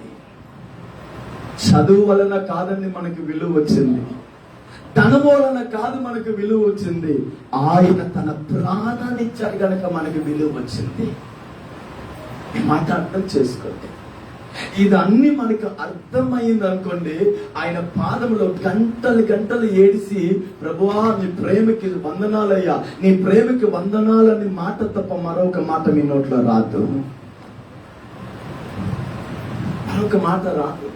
చదువు వలన కాదండి మనకి విలువ వచ్చింది, ధనం వలన కాదు మనకు విలువ వచ్చింది. ఆయన తన ప్రాణాన్ని ఇచ్చాడు కనుక మనకి విలువ వచ్చింది. ఈ మాట అర్థం చేసుకోండి. ఇదన్నీ మనకు అర్థమైంది అనుకోండి, ఆయన పాదములో గంటలు గంటలు ఏడిసి, ప్రభువా నీ ప్రేమకి వందనాలయ్యా, నీ ప్రేమకి వందనాలని మాట తప్ప మరొక మాట మీ నోట్లో రాదు. మరొక మాట రాదు.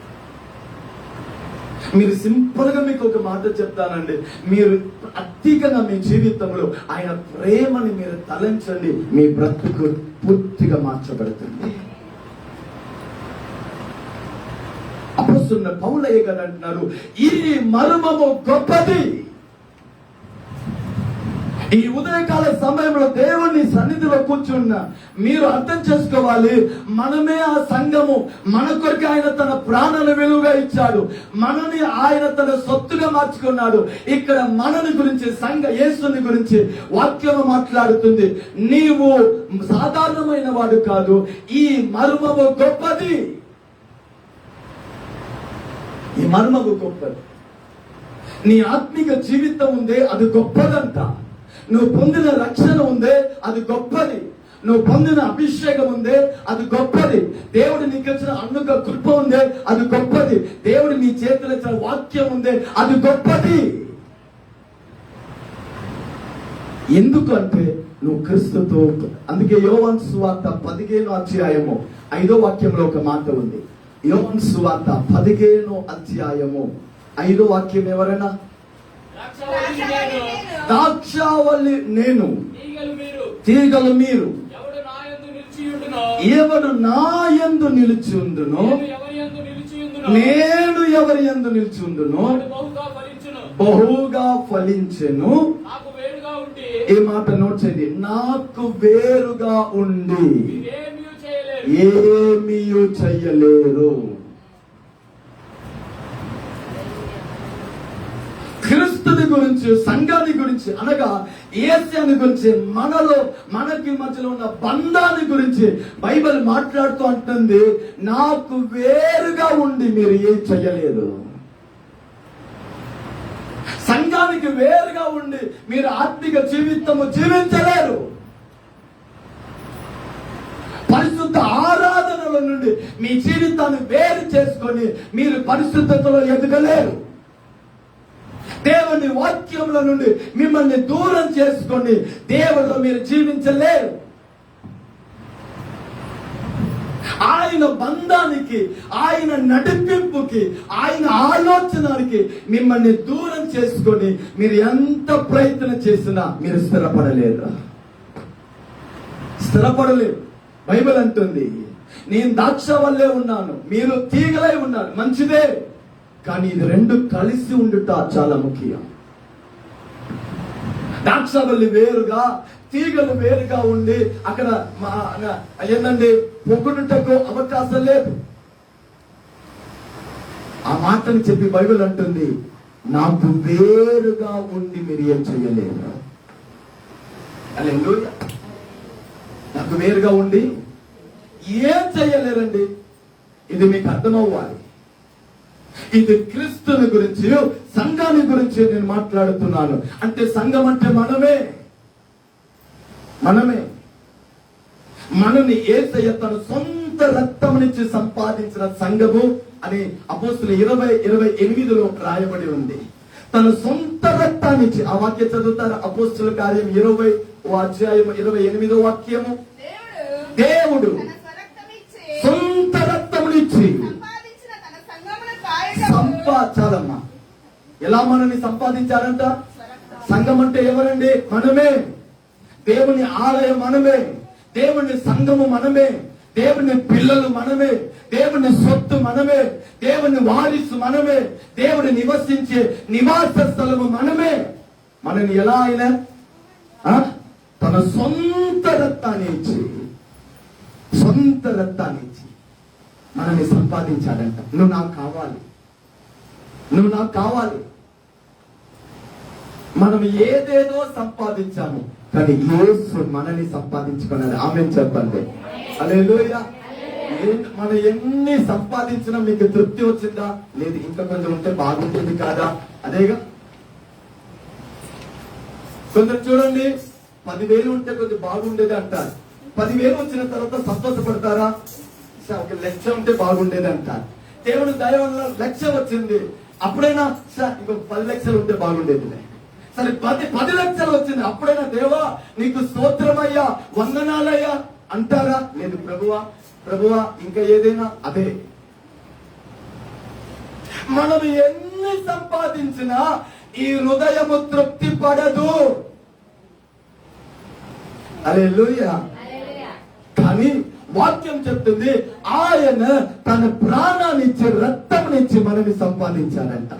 మీరు సింపుల్ గా మీకు ఒక మాట చెప్తానండి, మీరు అధికంగా మీ జీవితంలో ఆయన ప్రేమని మీరు తలంచండి, మీ బ్రతుకు పూర్తిగా మార్చబడుతుంది. అపోస్తలుడైన పౌలయ్య గారు అంటున్నారు, ఈ మర్మము గొప్పది. ఈ ఉదయకాల సమయంలో దేవుని సన్నిధిలో కూర్చున్న మీరు అర్థం చేసుకోవాలి, మనమే ఆ సంఘము. మన కొరకు ఆయన తన ప్రాణాన్ని విలువగా ఇచ్చాడు, మనని ఆయన తన సొత్తుగా మార్చుకున్నాడు. ఇక్కడ మనని గురించి, సంఘ యేసుని గురించి వాక్యము మాట్లాడుతుంది. నీవు సాధారణమైన వాడు కాదు, ఈ మర్మము గొప్పది. ఈ మర్మము గొప్పది. నీ ఆత్మీక జీవితం ఉందే అది గొప్పదంట. నువ్వు పొందిన రక్షణ ఉందే అది గొప్పది. నువ్వు పొందిన అభిషేకం ఉందే అది గొప్పది. దేవుడు నీకు ఇచ్చిన అనుక కృప ఉందే అది గొప్పది. దేవుడు నీ చేతులు ఇచ్చిన వాక్యం ఉందే అది గొప్పది. ఎందుకు అంటే నువ్వు క్రీస్తుతో. అందుకే యోహాను సువార్త 15వ అధ్యాయము 5వ వాక్యంలో ఒక మాట ఉంది. యోహాను సువార్త 15వ అధ్యాయము 5వ వాక్యం ఎవరైనా? ద్రాక్షావల్లి నేను, తీగలు మీరు. ఎవడు నా యందు నిలిచి ఉండునో, నేను ఎవరి యందు నిలిచి ఉండునో బహుగా ఫలించెను. ఈ మాట నోట్ చేయండి. నాకు వేరుగా ఉండి ఏమీ చెయ్యలేరు. క్రీస్తుని గురించి, సంఘాన్ని గురించి, అనగా యేసుని గురించి, మనకి మధ్యలో ఉన్న బంధాన్ని గురించి బైబిల్ మాట్లాడుతూ అంటుంది, నాకు వేరుగా ఉండి మీరు ఏం చెయ్యలేరు. సంఘానికి వేరుగా ఉండి మీరు ఆత్మిక జీవితము జీవించలేరు. పరిశుద్ధ ఆరాధనల నుండి మీ జీవితాన్ని వేరు చేసుకొని మీరు పరిశుద్ధతలో ఎదగలేరు. దేవుని వాక్యంలో నుండి మిమ్మల్ని దూరం చేసుకొని దేవుడిలో మీరు జీవించలేరు. ఆయన బంధానికి, ఆయన నడిపింపుకి, ఆయన ఆలోచనకి మిమ్మల్ని దూరం చేసుకొని మీరు ఎంత ప్రయత్నం చేసినా మీరు స్థిరపడలేరు. బైబిల్ అంటుంది, నేను ద్రాక్ష వల్లే ఉన్నాను, మీరు తీగలై ఉన్నారు. మంచిదే, కానీ ఇది రెండు కలిసి ఉండుట చాలా ముఖ్యం. ద్రాక్షవల్లి వేరుగా, తీగలు వేరుగా ఉండి అక్కడ ఏంటండి పొగుడుటకు అవకాశం లేదు. ఆ మాటని చెప్పి బైబిల్ అంటుంది, నాకు వేరుగా ఉండి మీరు ఏం చేయలేరు. హల్లెలూయా. నాకు వేరుగా ఉండి ఏం చేయలేరండి. ఇది మీకు అర్థమవ్వాలి. ఇది క్రీస్తుని గురించి, సంఘాన్ని గురించి నేను మాట్లాడుతున్నాను. అంటే సంఘం అంటే మనని యేసయ్య తన సొంత రక్తం నుంచి సంపాదించిన సంఘము అని అపోస్తులు 20:28లో రాయబడి ఉంది. తన సొంత రక్తాన్నిచ్చి, ఆ వాక్యం చదువుతారు. అపోస్తుల కార్యం 20:28 వాక్యము. దేవుడు సొంత రక్తమునిచ్చి సంపాదించాలమ్మా. ఎలా మనని సంపాదించారంట? సంఘం అంటే ఎవరండి? మనమే. దేవుని ఆలయం మనమే, దేవుని సంఘము మనమే, దేవుని పిల్లలు మనమే, దేవుని సొత్తు మనమే, దేవుని వారిసు మనమే, దేవుని నివసించే నివాస స్థలము మనమే. మనని ఎలా అయినా తన సొంత రక్తాన్ని ఇచ్చి మనల్ని సంపాదించాడంట. నువ్వు నాకు కావాలి. మనం ఏదేదో సంపాదించాము, కానీ యేసు మనల్ని సంపాదించుకున్నాడు. ఆమేన్ చెప్పండి. హల్లెలూయా. మనం ఎన్ని సంపాదించినా మీకు తృప్తి వచ్చిందా? లేదు, ఇంకా కొంచెం ఉంటే బాగుంటుంది కాదా? అదేగా. కొందరు చూడండి, 10,000 ఉంటే కొంచెం బాగుండేది అంటారు. 10,000 వచ్చిన తర్వాత సంతోషపడతారా? ఒక 1,00,000 ఉంటే బాగుండేది అంటారు. దేవుని దయ వల్ల 1,00,000 వచ్చింది, అప్పుడైనా ఇంకో 10 లక్షలు ఉంటే బాగుండేది. సరే 10 లక్షలు వచ్చింది, అప్పుడైనా దేవా నీకు స్తోత్రమయ్యా, వందనాలయ్యా అంటారా? లేదు, ప్రభువా ఇంకా ఏదైనా అదే. మనం ఎన్ని సంపాదించినా ఈ హృదయము తృప్తి పడదు. హల్లెలూయా. కానీ వాక్యం చెప్తుంది, ఆయన తన ప్రాణాన్నిచ్చి రక్తంనిచ్చి మనల్ని సంపాదించారంట.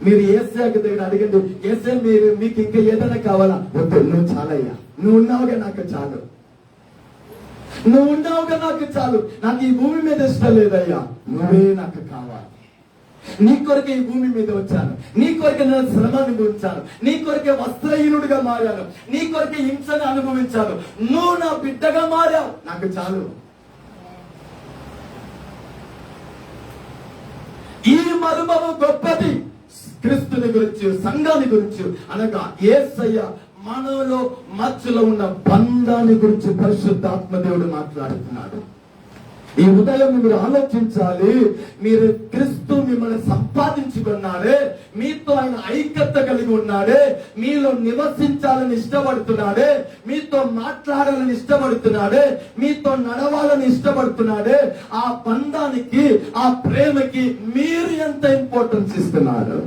మీరు యేసయ్య దగ్గర అడగండి, యేసయ్య మీకు ఇంకా ఏదైనా కావాలా? వద్దు, నువ్వు చాలయ్యా, నువ్వు ఉన్నావుగా నాకు చాలు, నాకు ఈ భూమి మీద ఇష్టం లేదయ్యా, నువ్వే నాకు కావాలి. నీ కొరకే ఈ భూమి మీద వచ్చాను, నీ కొరకే నేను శ్రమ అనుభవించాను, నీ కొరకే వస్త్రహీనుడిగా మారాను, నీ కొరకే హింసను అనుభవించాను, నువ్వు నా బిడ్డగా మారావు, నాకు చాలు. ఈ మర్మము గొప్పది. క్రీస్తుని గురించి, సంఘాన్ని గురించి అనగా యేసయ్య మనలో మధ్యలో ఉన్న బంధాన్ని గురించి పరిశుద్ధాత్మ దేవుడు మాట్లాడుతున్నాడు. ఈ ఉదయం మీరు ఆలోచించాలి. మీరు క్రీస్తు మిమ్మల్ని సంపాదించుకున్నాడే, మీతో ఆయన ఐక్యత కలిగి ఉన్నాడే, మీలో నివసించాలని ఇష్టపడుతున్నాడే, మీతో మాట్లాడాలని ఇష్టపడుతున్నాడే, మీతో నడవాలని ఇష్టపడుతున్నాడే. ఆ బంధానికి, ఆ ప్రేమకి మీరు ఎంత ఇంపార్టెన్స్ ఇస్తున్నారు?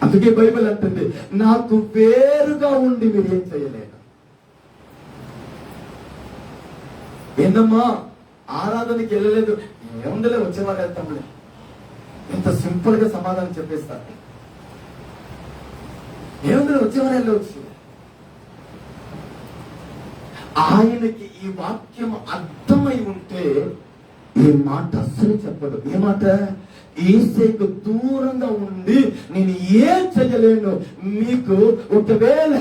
అందుకే బైబిల్ అంటుంది, నాకు వేరుగా ఉండి మీరు ఏం చేయలేరు. ఏందమ్మా ఆరాధనకి వెళ్ళలేదు? ఏముందలే, వచ్చేవారు వెళ్తాంలే. ఎంత సింపుల్ గా సమాధానం చెప్పేస్తారు. ఏముందలే, వచ్చేవారు వెళ్ళవచ్చు. ఆయనకి ఈ వాక్యం అర్థమై ఉంటే ఈ మాట అస్సలు చెప్పదు. ఏ మాట? యేసయ్యకు దూరంగా ఉండి నేను ఏం చేయలేను. మీకు ఒకవేళ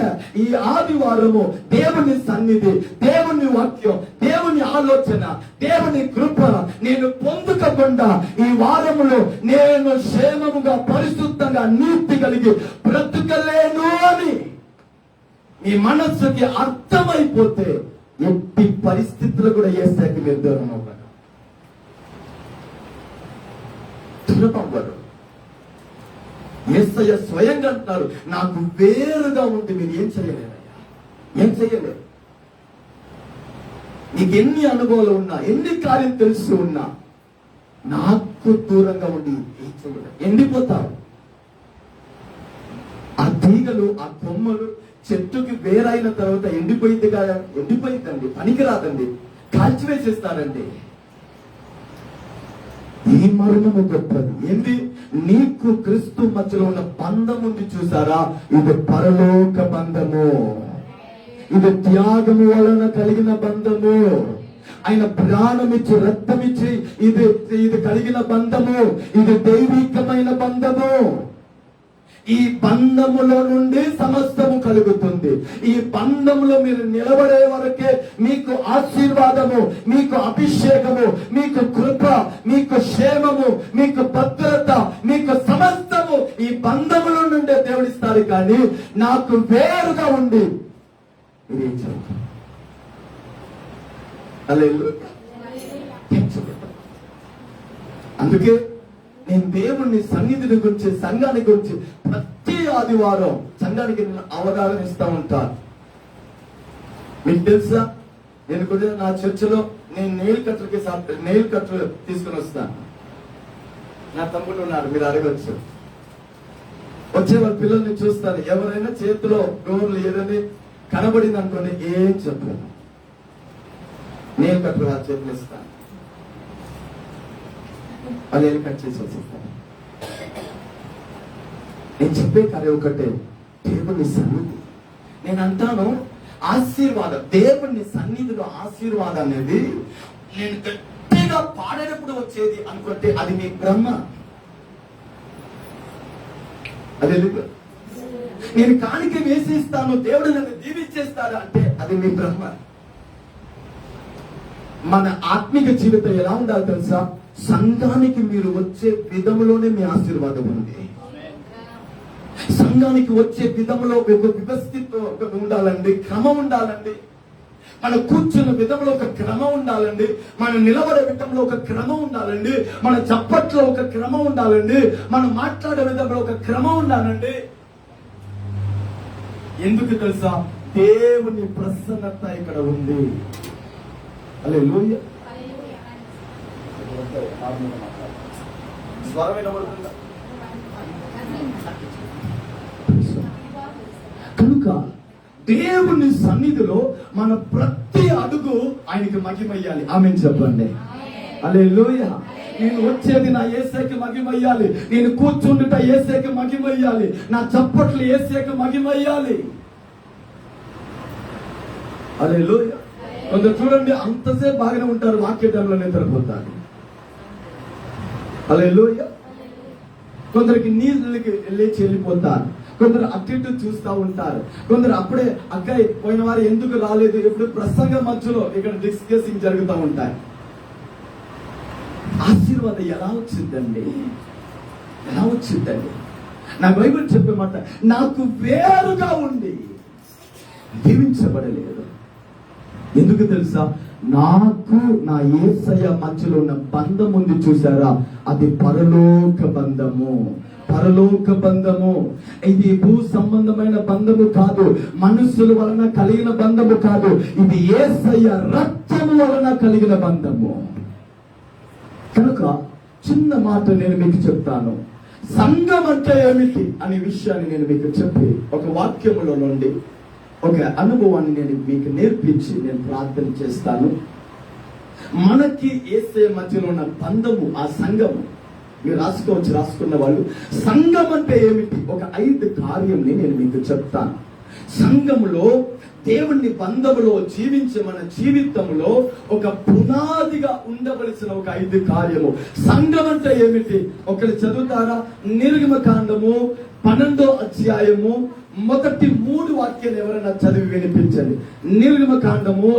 ఈ ఆదివారము దేవుని సన్నిధి, దేవుని వాక్యం, దేవుని ఆలోచన, దేవుని కృప నేను పొందుకోకుండా ఈ వారములో నేను క్షేమముగా, పరిశుద్ధంగా, నీతి కలిగి బ్రతుకలేను అని మీ మనస్సుకి అర్థమైపోతే ఎట్టి పరిస్థితులు కూడా యేసయ్యకి మీరు దూరం అవ్వరు. యేసయ్య స్వయంగా అంటున్నారు, నాకు వేరుగా ఉండి మీరు ఏం చేయలేరు. నీకు ఎన్ని అనుభవాలు ఉన్నా, ఎన్ని కార్యం తెలుసు ఉన్నా, నాకు దూరంగా ఉండి ఏం చేయలేరు. ఎండిపోతావు. ఆ తీగలు, ఆ కొమ్మలు చెట్టుకి వేరైన తర్వాత ఎండిపోయిందండి, పనికిరాదండి, కాల్చివేసేస్తారండి. ఈ మరణము గొప్పది. ఏంది? నీకు క్రీస్తు మధ్యలో ఉన్న బంధం ఉంది చూసారా, ఇది పరలోక బంధము. ఇది త్యాగము వలన కలిగిన బంధము. ఆయన ప్రాణమిచ్చి రక్తమిచ్చి ఇది కలిగిన బంధము. ఇది దైవికమైన బంధము. ఈ బంధములో నుండి సమస్తము కలుగుతుంది. ఈ బంధములో మీరు నిలబడే వరకే మీకు ఆశీర్వాదము, మీకు అభిషేకము, మీకు కృప, మీకు క్షేమము, మీకు భద్రత, మీకు సమస్తము ఈ బంధములో నుండే దేవుడిస్తారు. కానీ నాకు వేరుగా ఉండి మీరేం చదువుతారు? అందుకే నేను దేవుణ్ణి సన్నిధిని గురించి, సంఘాన్ని గురించి ప్రతి ఆదివారం సంఘానికి అవగాహన ఇస్తా ఉంటాను. మీకు తెలుసా, నేను కూడా నా చర్చలో నేను నెయిల్ కట్టర్లు తీసుకుని వస్తాను. నా తమ్ముడు ఉన్నారు, మీరు అడగచ్చు. వచ్చే వాళ్ళ పిల్లల్ని చూస్తాను, ఎవరైనా చేతిలో గోర్లు ఏదని కనబడింది అనుకోండి, ఏం చెప్పాను, నెయిల్ కట్టరు ఆ చేతులు ఇస్తాను, వాళ్ళు కట్ చేసి వచ్చేస్తాను. నేను చెప్పే కార్యం ఒకటే, దేవుని సన్నిధి. నేను అంటాను ఆశీర్వాదం, దేవుని సన్నిధిలో ఆశీర్వాదం అనేది నేను గట్టిగా పాడేటప్పుడు వచ్చేది అనుకుంటే అది మీ బ్రహ్మ. అదే నేను కాணிక వేసిస్తాను, దేవుడు నన్ను దీవించేస్తాడు అంటే అది మీ బ్రహ్మ. మన ఆత్మిక జీవితం ఎలా ఉండాలి తెలుసా? సంఘానికి మీరు వచ్చే విధములోనే మీ ఆశీర్వాదం ఉంది. సంఘానికి వచ్చే విధంలో ఒక వ్యవస్థిత ఉండాలండి, క్రమం ఉండాలండి. మన కూర్చున్న విధంలో ఒక క్రమం ఉండాలండి, మన నిలబడే విధంలో ఒక క్రమం ఉండాలండి, మన చప్పట్లో ఒక క్రమం ఉండాలండి, మనం మాట్లాడే విధంలో ఒక క్రమం ఉండాలండి. ఎందుకు తెలుసా? దేవుని ప్రసన్నత ఇక్కడ ఉంది. హల్లెలూయా. స్వరం వినబడుతుందా? కనుక దేవుని సన్నిధిలో మన ప్రతి అడుగు ఆయనకి మహిమయ్యాలి. ఆమేన్ చెప్పండి. హల్లెలూయా. నేను వచ్చేది నా యేసుకి మహిమయ్యాలి, నేను కూర్చుండుట యేసుకి మహిమయ్యాలి, నా చప్పట్లు యేసుకి మహిమయ్యాలి. హల్లెలూయా. కొందరు చూడండి, అంతసేపు బాగానే ఉంటారు, వాక్య టైంలో నిద్రపోతారు. హల్లెలూయా. కొందరికి నీళ్ళకి లేచి వెళ్ళిపోతారు, కొందరు అటు ఇటు చూస్తూ ఉంటారు, కొందరు అప్పుడే అక్కయ్య పోయిన వారు ఎందుకు రాలేదు, ఎప్పుడు ప్రసంగం మధ్యలో ఇక్కడ డిస్కసింగ్ జరుగుతూ ఉంటాయి. ఆశీర్వాదం ఎలా వచ్చిందండి? ఎలా వచ్చిందండి? నా బైబిల్ చెప్పే మాట, నాకు వేరుగా ఉండి దీవించబడలేదు. ఎందుకు తెలుసా? నాకు నా యేసయ్య మధ్యలో ఉన్న బంధం ఉంది చూసారా, అది పరలోక బంధము. పరలోక బంధము. ఇది భూ సంబంధమైన బంధము కాదు, మనుషుల వలన కలిగిన బంధము కాదు, ఇది యేసయ్య రక్తము వలన కలిగిన బంధము. కనుక చిన్న మాట నేను మీకు చెప్తాను. సంఘం అంటే ఏమిటి అనే విషయాన్ని నేను మీకు చెప్పి ఒక వాక్యములో నుండి ఒక అనుభవాన్ని నేను మీకు నేర్పించి నేను ప్రార్థన చేస్తాను. మనకి యేసయ్య మధ్యలో ఉన్న బంధము, ఆ సంఘము మీరు రాసుకోవచ్చు, రాసుకున్న వాళ్ళు. సంఘం అంటే ఏమిటి? ఒక 5 కార్యంని నేను మీకు చెప్తాను. సంఘములో దేవుని బంధములో జీవించే మన జీవితంలో ఒక పునాదిగా ఉండవలసిన ఒక 5 కార్యము. సంఘం అంటే ఏమిటి? ఒకరు చదువుతారా? నిర్గమకాండము 12వ అధ్యాయము మొదటి 3 వాక్యాలు ఎవరైనా చదివి వినిపించండి. నిర్గమకాండము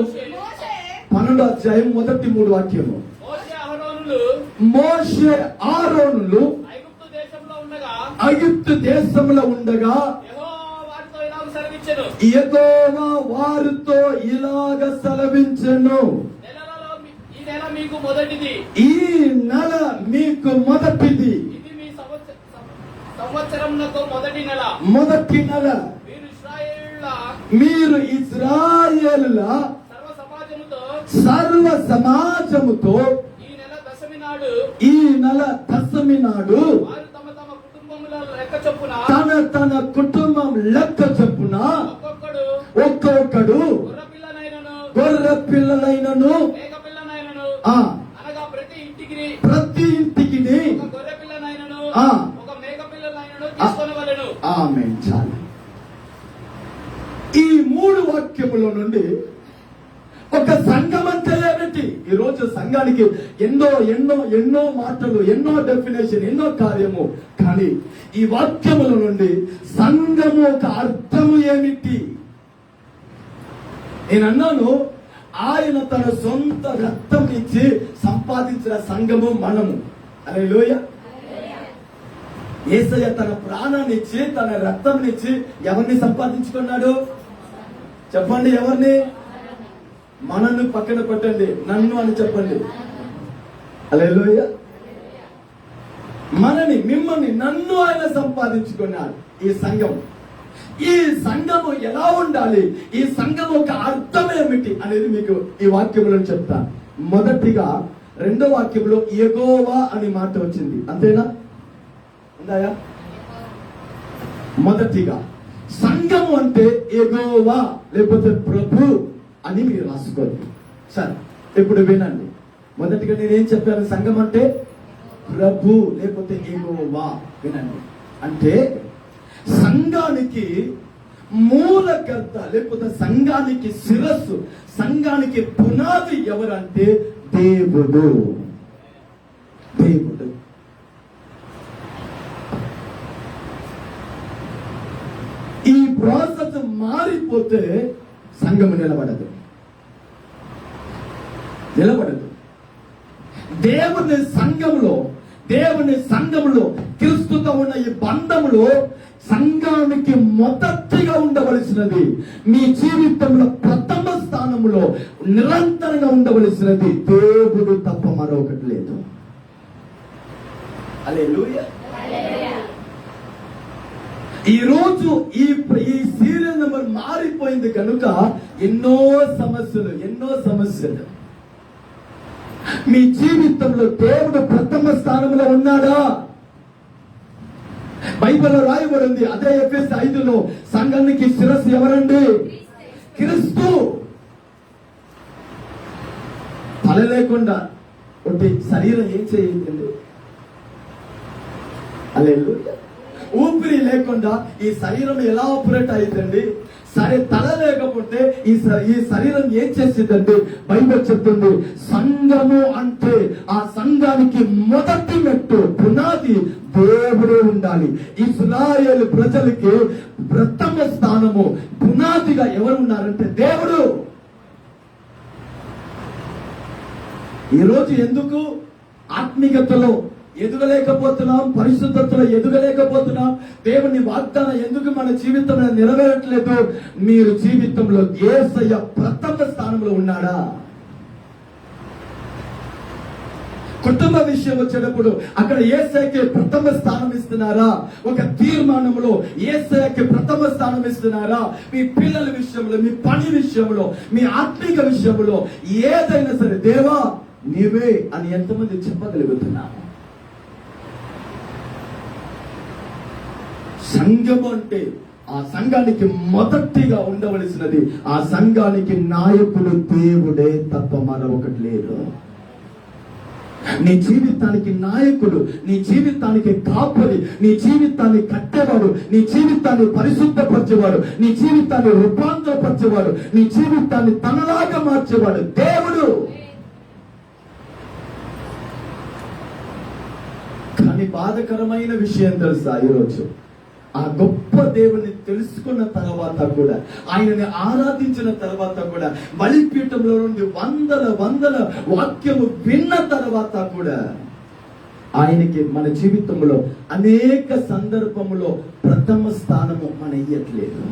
12వ అధ్యాయం మొదటి 3 వాక్యము. మోషే ఆరోనులు ఐగుప్తు దేశంలో ఉండగా యెహోవా వారితో ఇలాగ సెలవించెను, ఈ నెల మీకు మొదటిది, మొదటి నెల మీరు ఇశ్రాయేలుల సర్వ సమాజముతో ఈ నెల దశమి నాడు తన కుటుంబం లెక్క చొప్పున ఒక్కొక్కడు గొర్రె పిల్లలైనను ప్రతి ఇంటికి ఆ. ఒక మేకపిల్లనైనను తీసుకొనవలెను. ఆమేన్. చాలు. ఈ 3 వాక్యముల నుండి ఒక సంఘం అంటే ఏమిటి? ఈ రోజు సంఘానికి ఎన్నో ఎన్నో ఎన్నో మాటలు, ఎన్నో డెఫినేషన్, ఎన్నో కార్యము. కానీ ఈ వాక్యముల నుండి సంఘము ఒక అర్థము ఏమిటి? నేను అన్నాను, ఆయన తన సొంత రక్తం ఇచ్చి సంపాదించిన సంఘము మనము. హల్లెలూయా. యేసయ్య తన ప్రాణాన్ని ఇచ్చి, తన రక్తం ఇచ్చి ఎవరిని సంపాదించుకున్నాడు? చెప్పండి, ఎవరిని? మనల్ని పక్కన పెట్టండి, నన్ను అని చెప్పండి. హల్లెలూయా. మనని, మిమ్మల్ని, నన్ను ఆయన సంపాదించుకున్నాడు. ఈ సంఘం, ఈ సంఘము ఎలా ఉండాలి, ఈ సంఘం ఒక అర్థం ఏమిటి అనేది మీకు ఈ వాక్యంలో చెప్తాను. మొదటిగా 2వ వాక్యంలో యెహోవా అని మాట వచ్చింది, అంతేనా? ఉందాయా? మొదటిగా సంఘము అంటే యెహోవా లేకపోతే ప్రభు అని మీరు రాసుకోండి. సరే, ఇప్పుడు వినండి. మొదటిగా నేనేం చెప్పాను? సంఘం అంటే ప్రభు లేకపోతే యెహోవా. వినండి. అంటే సంఘానికి మూలకర్త లేకపోతే సంఘానికి శిరస్సు, సంఘానికి పునాది ఎవరంటే దేవుడు. దేవుడు. ఈ ప్రాసెస్ మారిపోతే సంఘము నిలబడదు. దేవుని సంఘములో క్రీస్తుతో ఉన్న ఈ బంధములో సంఘానికి మొదటిగా ఉండవలసినది, మీ జీవితంలో ప్రథమ స్థానంలో నిరంతరంగా ఉండవలసినది దేవుడు తప్ప మరొకటి లేదు. హల్లెలూయా. ఈ రోజు ఈ సీరియల్ నెంబర్ మారిపోయింది కనుక ఎన్నో సమస్యలు. మీ జీవితంలో దేవుడు ప్రథమ స్థానంలో ఉన్నాడా? బైబిల్లో రాయబడింది, అదే ఎఫెసీ 5లో సంఘానికి శిరస్సు ఎవరండి? క్రీస్తు. తల లేకుండా ఒకటి శరీరం ఏం చేయండి? హల్లెలూయా. ఊపిరి లేకుండా ఈ శరీరం ఎలా ఆపరేట్ అయిందండి? సరే, తల లేకపోతే ఈ శరీరం ఏం చేసేదండి? బైబిల్ చెప్తుంది, సంఘము అంటే ఆ సంఘానికి మొదటి మెట్టు, పునాది దేవుడే ఉండాలి. ఇశ్రాయేలు ప్రజలకి ప్రథమ స్థానము, పునాదిగా ఎవరు ఉన్నారంటే దేవుడు. ఈరోజు ఎందుకు ఆత్మీయతలో ఎదుగలేకపోతున్నాం, పరిశుద్ధతలో ఎదుగలేకపోతున్నాం, దేవుని వాగ్దానం ఎందుకు మన జీవితంలో నెరవేరట్లేదు? మీరు జీవితంలో యేసయ్య ప్రథమ స్థానంలో ఉన్నాడా? కుటుంబ విషయం వచ్చేటప్పుడు అక్కడ యేసయ్యకి ప్రథమ స్థానం ఇస్తున్నారా? ఒక తీర్మానంలో యేసయ్యకి ప్రథమ స్థానం ఇస్తున్నారా? మీ పిల్లల విషయంలో, మీ పని విషయంలో, మీ ఆత్మీయ విషయంలో ఏదైనా సరే దేవా నీవే అని ఎంతమంది చెప్పగలుగుతున్నాము? సంఘము అంటే ఆ సంఘానికి మొదటిగా ఉండవలసినది, ఆ సంఘానికి నాయకుడు దేవుడే తప్ప మరొకటి లేదు. నీ జీవితానికి నాయకుడు, నీ జీవితానికి కాపరి, నీ జీవితాన్ని కట్టేవాడు, నీ జీవితాన్ని పరిశుద్ధపరిచేవాడు, నీ జీవితాన్ని రూపాంతరపరిచేవాడు, నీ జీవితాన్ని తనలాగా మార్చేవాడు దేవుడు. కానీ బాధకరమైన విషయం తెలుసా? ఈరోజు ఆ గొప్ప దేవుని తెలుసుకున్న తర్వాత కూడా, ఆయనని ఆరాధించిన తర్వాత కూడా, బలిపీఠంలో నుండి వందల వాక్యము విన్న తర్వాత కూడా ఆయనకి మన జీవితంలో అనేక సందర్భములో ప్రథమ స్థానము మన ఇయ్యట్లేదు.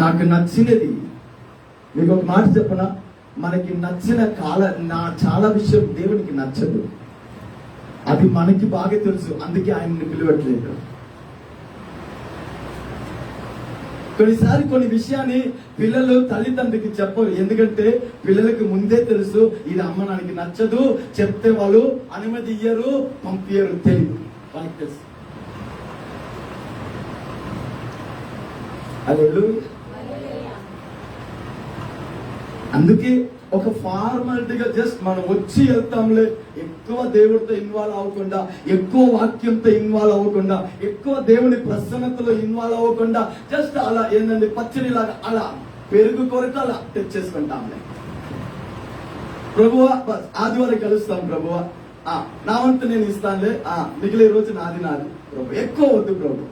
నాకు నచ్చినది మీకు ఒక మాట చెప్పనా? మనకి నచ్చిన చాలా విషయం దేవునికి నచ్చదు. అది మనకి బాగా తెలుసు, అందుకే ఆయన్ని పిలవట్లేదు. కొన్నిసారి కొన్ని విషయాన్ని పిల్లలు తల్లిదండ్రికి చెప్పరు, ఎందుకంటే పిల్లలకు ముందే తెలుసు ఇది అమ్మ నాన్నకి నచ్చదు, చెప్తే వాళ్ళు అనుమతి ఇయ్యరు, పంపించరు, తెలియదు, వాళ్ళకి తెలుసు. అందుకే ఒక ఫార్మాలిటీగా జస్ట్ మనం వచ్చి వెళ్తాంలే, ఎక్కువ దేవుడితో ఇన్వాల్వ్ అవ్వకుండా, ఎక్కువ వాక్యంతో ఇన్వాల్వ్ అవ్వకుండా, ఎక్కువ దేవుని ప్రసన్నతలో ఇన్వాల్వ్ అవ్వకుండా, జస్ట్ అలా ఏంటంటే పచ్చడిలాగా అలా పెరుగు కొరకు అలా తెచ్చేసుకుంటాంలే. ప్రభువా ఆదివారం కలుస్తాం ప్రభువా, నా వంతు నేను ఇస్తానులే, మిగిలిన రోజు నాది ప్రభు. ఎక్కువ వద్దు ప్రభు.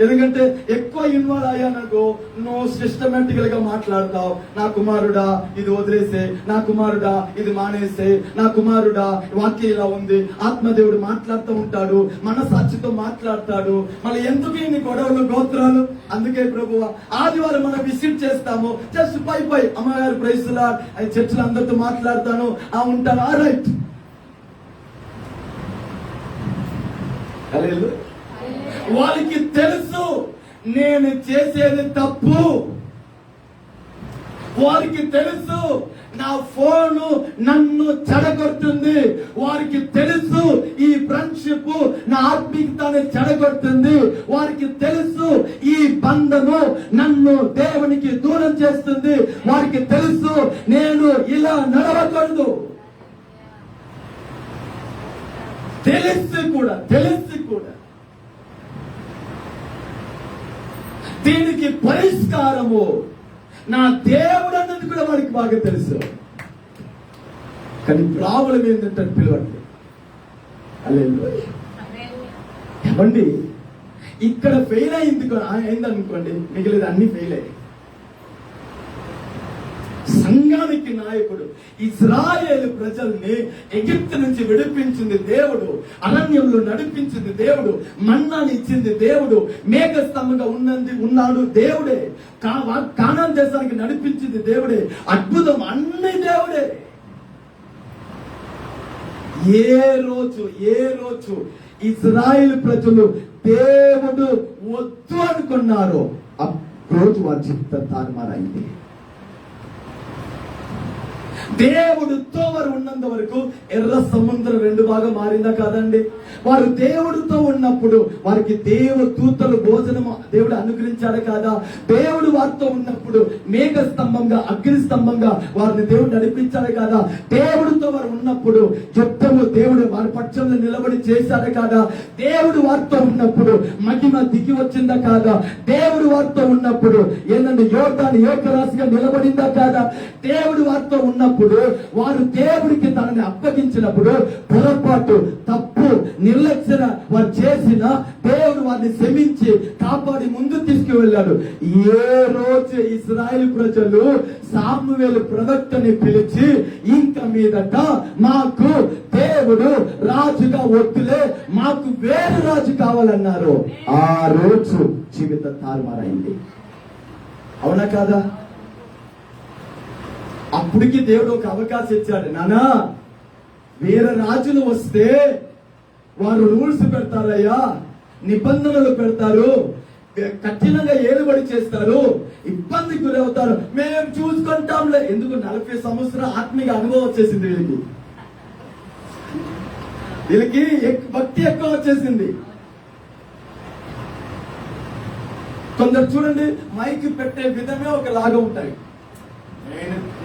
ఎందుకంటే ఎక్కువ ఇన్వాల్వ్ అయ్యాననుకో, నువ్వు సిస్టమేటికల్ గా మాట్లాడతావు. నా కుమారుడా ఇది వదిలేసే, నా కుమారుడా ఇది మానేసే, నా కుమారుడా వాక్యం ఇలా ఉంది. ఆత్మదేవుడు మాట్లాడుతూ ఉంటాడు, మనసాక్షితో మాట్లాడతాడు. మళ్ళీ ఎందుకు ఇన్ని గొడవలు గోత్రాలు? అందుకే ప్రభువా ఆదివారం మనం విజిట్ చేస్తాము, జస్ట్ పై అమ్మగారు ప్రైజ్ లార్డ్ అని చర్చిలో అందరితో మాట్లాడతాను, ఉంటాను, ఆ రైట్. వారికి తెలుసు నేను చేసేది తప్పు, వారికి తెలుసు నా ఫోను నన్ను చెడగొడుతుంది, వారికి తెలుసు ఈ ఫ్రెండ్షిప్ నా ఆత్మీయతని చెడగొడుతుంది, వారికి తెలుసు ఈ బంధము నన్ను దేవునికి దూరం చేస్తుంది, వారికి తెలుసు నేను ఇలా నడవకూడదు. తెలిసి కూడా దీనికి పరిష్కారము నా దేవుడు అన్నది కూడా వాడికి బాగా తెలుసు. కానీ ప్రాబ్లం ఏంటంటే పిలవండి. ఏమండి ఇక్కడ ఫెయిల్ అయిందనుకోండి, మిగిలిన అన్ని ఫెయిల్ అయ్యాయి. సంఘానికి నాయకుడు, ఇశ్రాయేలు ప్రజల్ని ఎగిప్తు నుంచి విడిపించింది దేవుడు, అరణ్యంలో నడిపించింది దేవుడు, మన్నాని ఇచ్చింది దేవుడు, మేఘస్తంభంగా ఉన్నాడు దేవుడే, కానాన్ దేశానికి నడిపించింది దేవుడే, అద్భుతం అన్ని దేవుడే. ఏ రోజు ఇశ్రాయేలు ప్రజలు దేవుడు వద్దు అనుకున్నారో ఆ రోజు వారి జీవితం తారుమారైంది. దేవుడితో వారు ఉన్నంత వరకు ఎర్ర సముద్రం 2 భాగం మారిందా కాదండి? వారు దేవుడితో ఉన్నప్పుడు వారికి దేవదూతలు భోజనము దేవుడు అనుగ్రహించాడు కాదా? దేవుడు వారితో ఉన్నప్పుడు మేఘ స్తంభంగా అగ్ని స్తంభంగా వారిని దేవుడు నడిపించాడు కాదా? దేవుడితో వారు ఉన్నప్పుడు యుద్ధము దేవుడు వారి పక్షంలో నిలబడి చేశాడు కాదా? దేవుడు వారితో ఉన్నప్పుడు మహిమ దిగి వచ్చిందా కాదా? దేవుడు వారితో ఉన్నప్పుడు ఏంటంటే యోర్దాను ఏకరాశిగా నిలబడిందా కాదా? దేవుడు వారితో ఉన్నప్పుడు వారు దేవుడికి తనని అప్పగించినప్పుడు పొరపాటు, తప్పు, నిర్లక్ష్య వారు చేసిన దేవుడు వారిని క్షమించి కాపాడి ముందు తీసుకువెళ్ళాడు. ఏ రోజు ఇశ్రాయేలు ప్రజలు సామువేలు ప్రవక్తని పిలిచి ఇంక మీదట మాకు దేవుడు రాజుగా వద్దులే, మాకు వేరే రాజు కావాలన్నారు, ఆ రోజు జీవితం తారుమారైంది. అవునా కాదా? అప్పటికి దేవుడు ఒక అవకాశం ఇచ్చాడు. నానా వేరే రాజులు వస్తే వారు రూల్స్ పెడతారయ్యా, నిబంధనలు పెడతారు, కఠినంగా ఏలుబడి చేస్తారు, ఇబ్బందికి గురవుతారు, మేము చూసుకుంటాంలే. ఎందుకు 40 సంవత్సరాల ఆత్మీయ అనుభవం వచ్చేసింది వీళ్ళకి భక్తి ఎక్కువ వచ్చేసింది. కొందరు చూడండి మైక్ పెట్టే విధమే ఒక లాగా ఉంటాయి.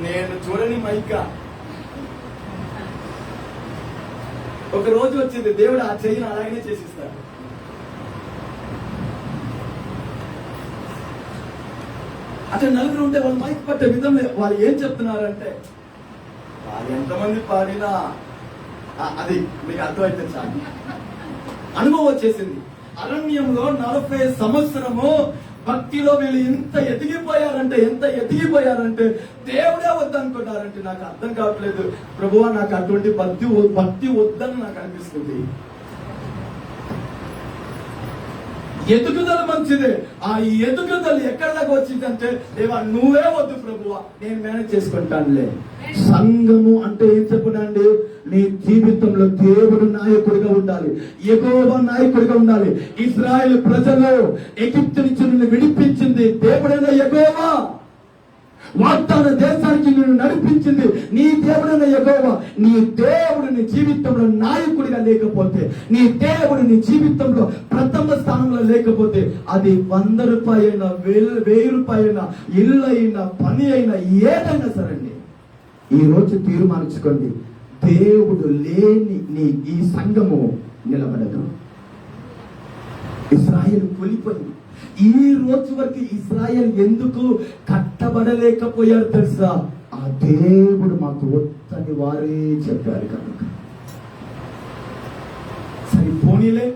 నేను చూడని మైక ఒక రోజు వచ్చింది, దేవుడు ఆ చెయ్యిని అలాగనే చేసిస్తాడు. అట్లా నలుగురు ఉంటే వాళ్ళు మైక్ పట్టే విధం వాళ్ళు ఏం చెప్తున్నారంటే, వాళ్ళు ఎంతమంది పాడినా అది మీకు అర్థమైతే చాలు. అనుభవం వచ్చేసింది. అరణ్యంలో 40 సంవత్సరము భక్తిలో వీళ్ళు ఎంత ఎదిగిపోయారంటే దేవుడే వద్దనుకున్నారంటే నాకు అర్థం కావట్లేదు. ప్రభువా నాకు అటువంటి భక్తి వద్దని నాకు అనిపిస్తుంది. ఎదుగుదల మంచిదే, ఆ ఎదుగుదల ఎక్కడలాగా వచ్చిందంటే దేవా నువ్వే వద్దు ప్రభువా, నేను మేనేజ్ చేసుకుంటానులే. సంఘము అంటే ఏం చెప్పనండి, నీ జీవితంలో దేవుడు నాయకుడిగా ఉండాలి, యెహోవా నాయకుడిగా ఉండాలి. ఇశ్రాయేలు ప్రజలు ఎగిప్తు నుంచి నిన్ను విడిపించింది దేవుడైన యెహోవా, వాగ్దాన దేశానికి నిన్ను నడిపించింది నీ దేవుడైన యెహోవా. నీ దేవుడు నీ జీవితంలో నాయకుడిగా లేకపోతే, నీ దేవుడు నీ జీవితంలో ప్రథమ స్థానంలో లేకపోతే, అది 100 రూపాయలైనా 1000 రూపాయలైనా ఇల్లు అయినా పని అయినా ఏదైనా సరండి, ఈ రోజు తీర్మానించుకోండి, దేవుడు లేని ఈ సంఘము నిలబడదు. ఇశ్రాయేలు కూలిపోయింది. ఈ రోజు వరకు ఇశ్రాయేల్ ఎందుకు కట్టబడలేకపోయారు తెలుసా? ఆ దేవుడు మాకు వద్దని వారే చెప్పారు కనుక. సరే పోనీలే,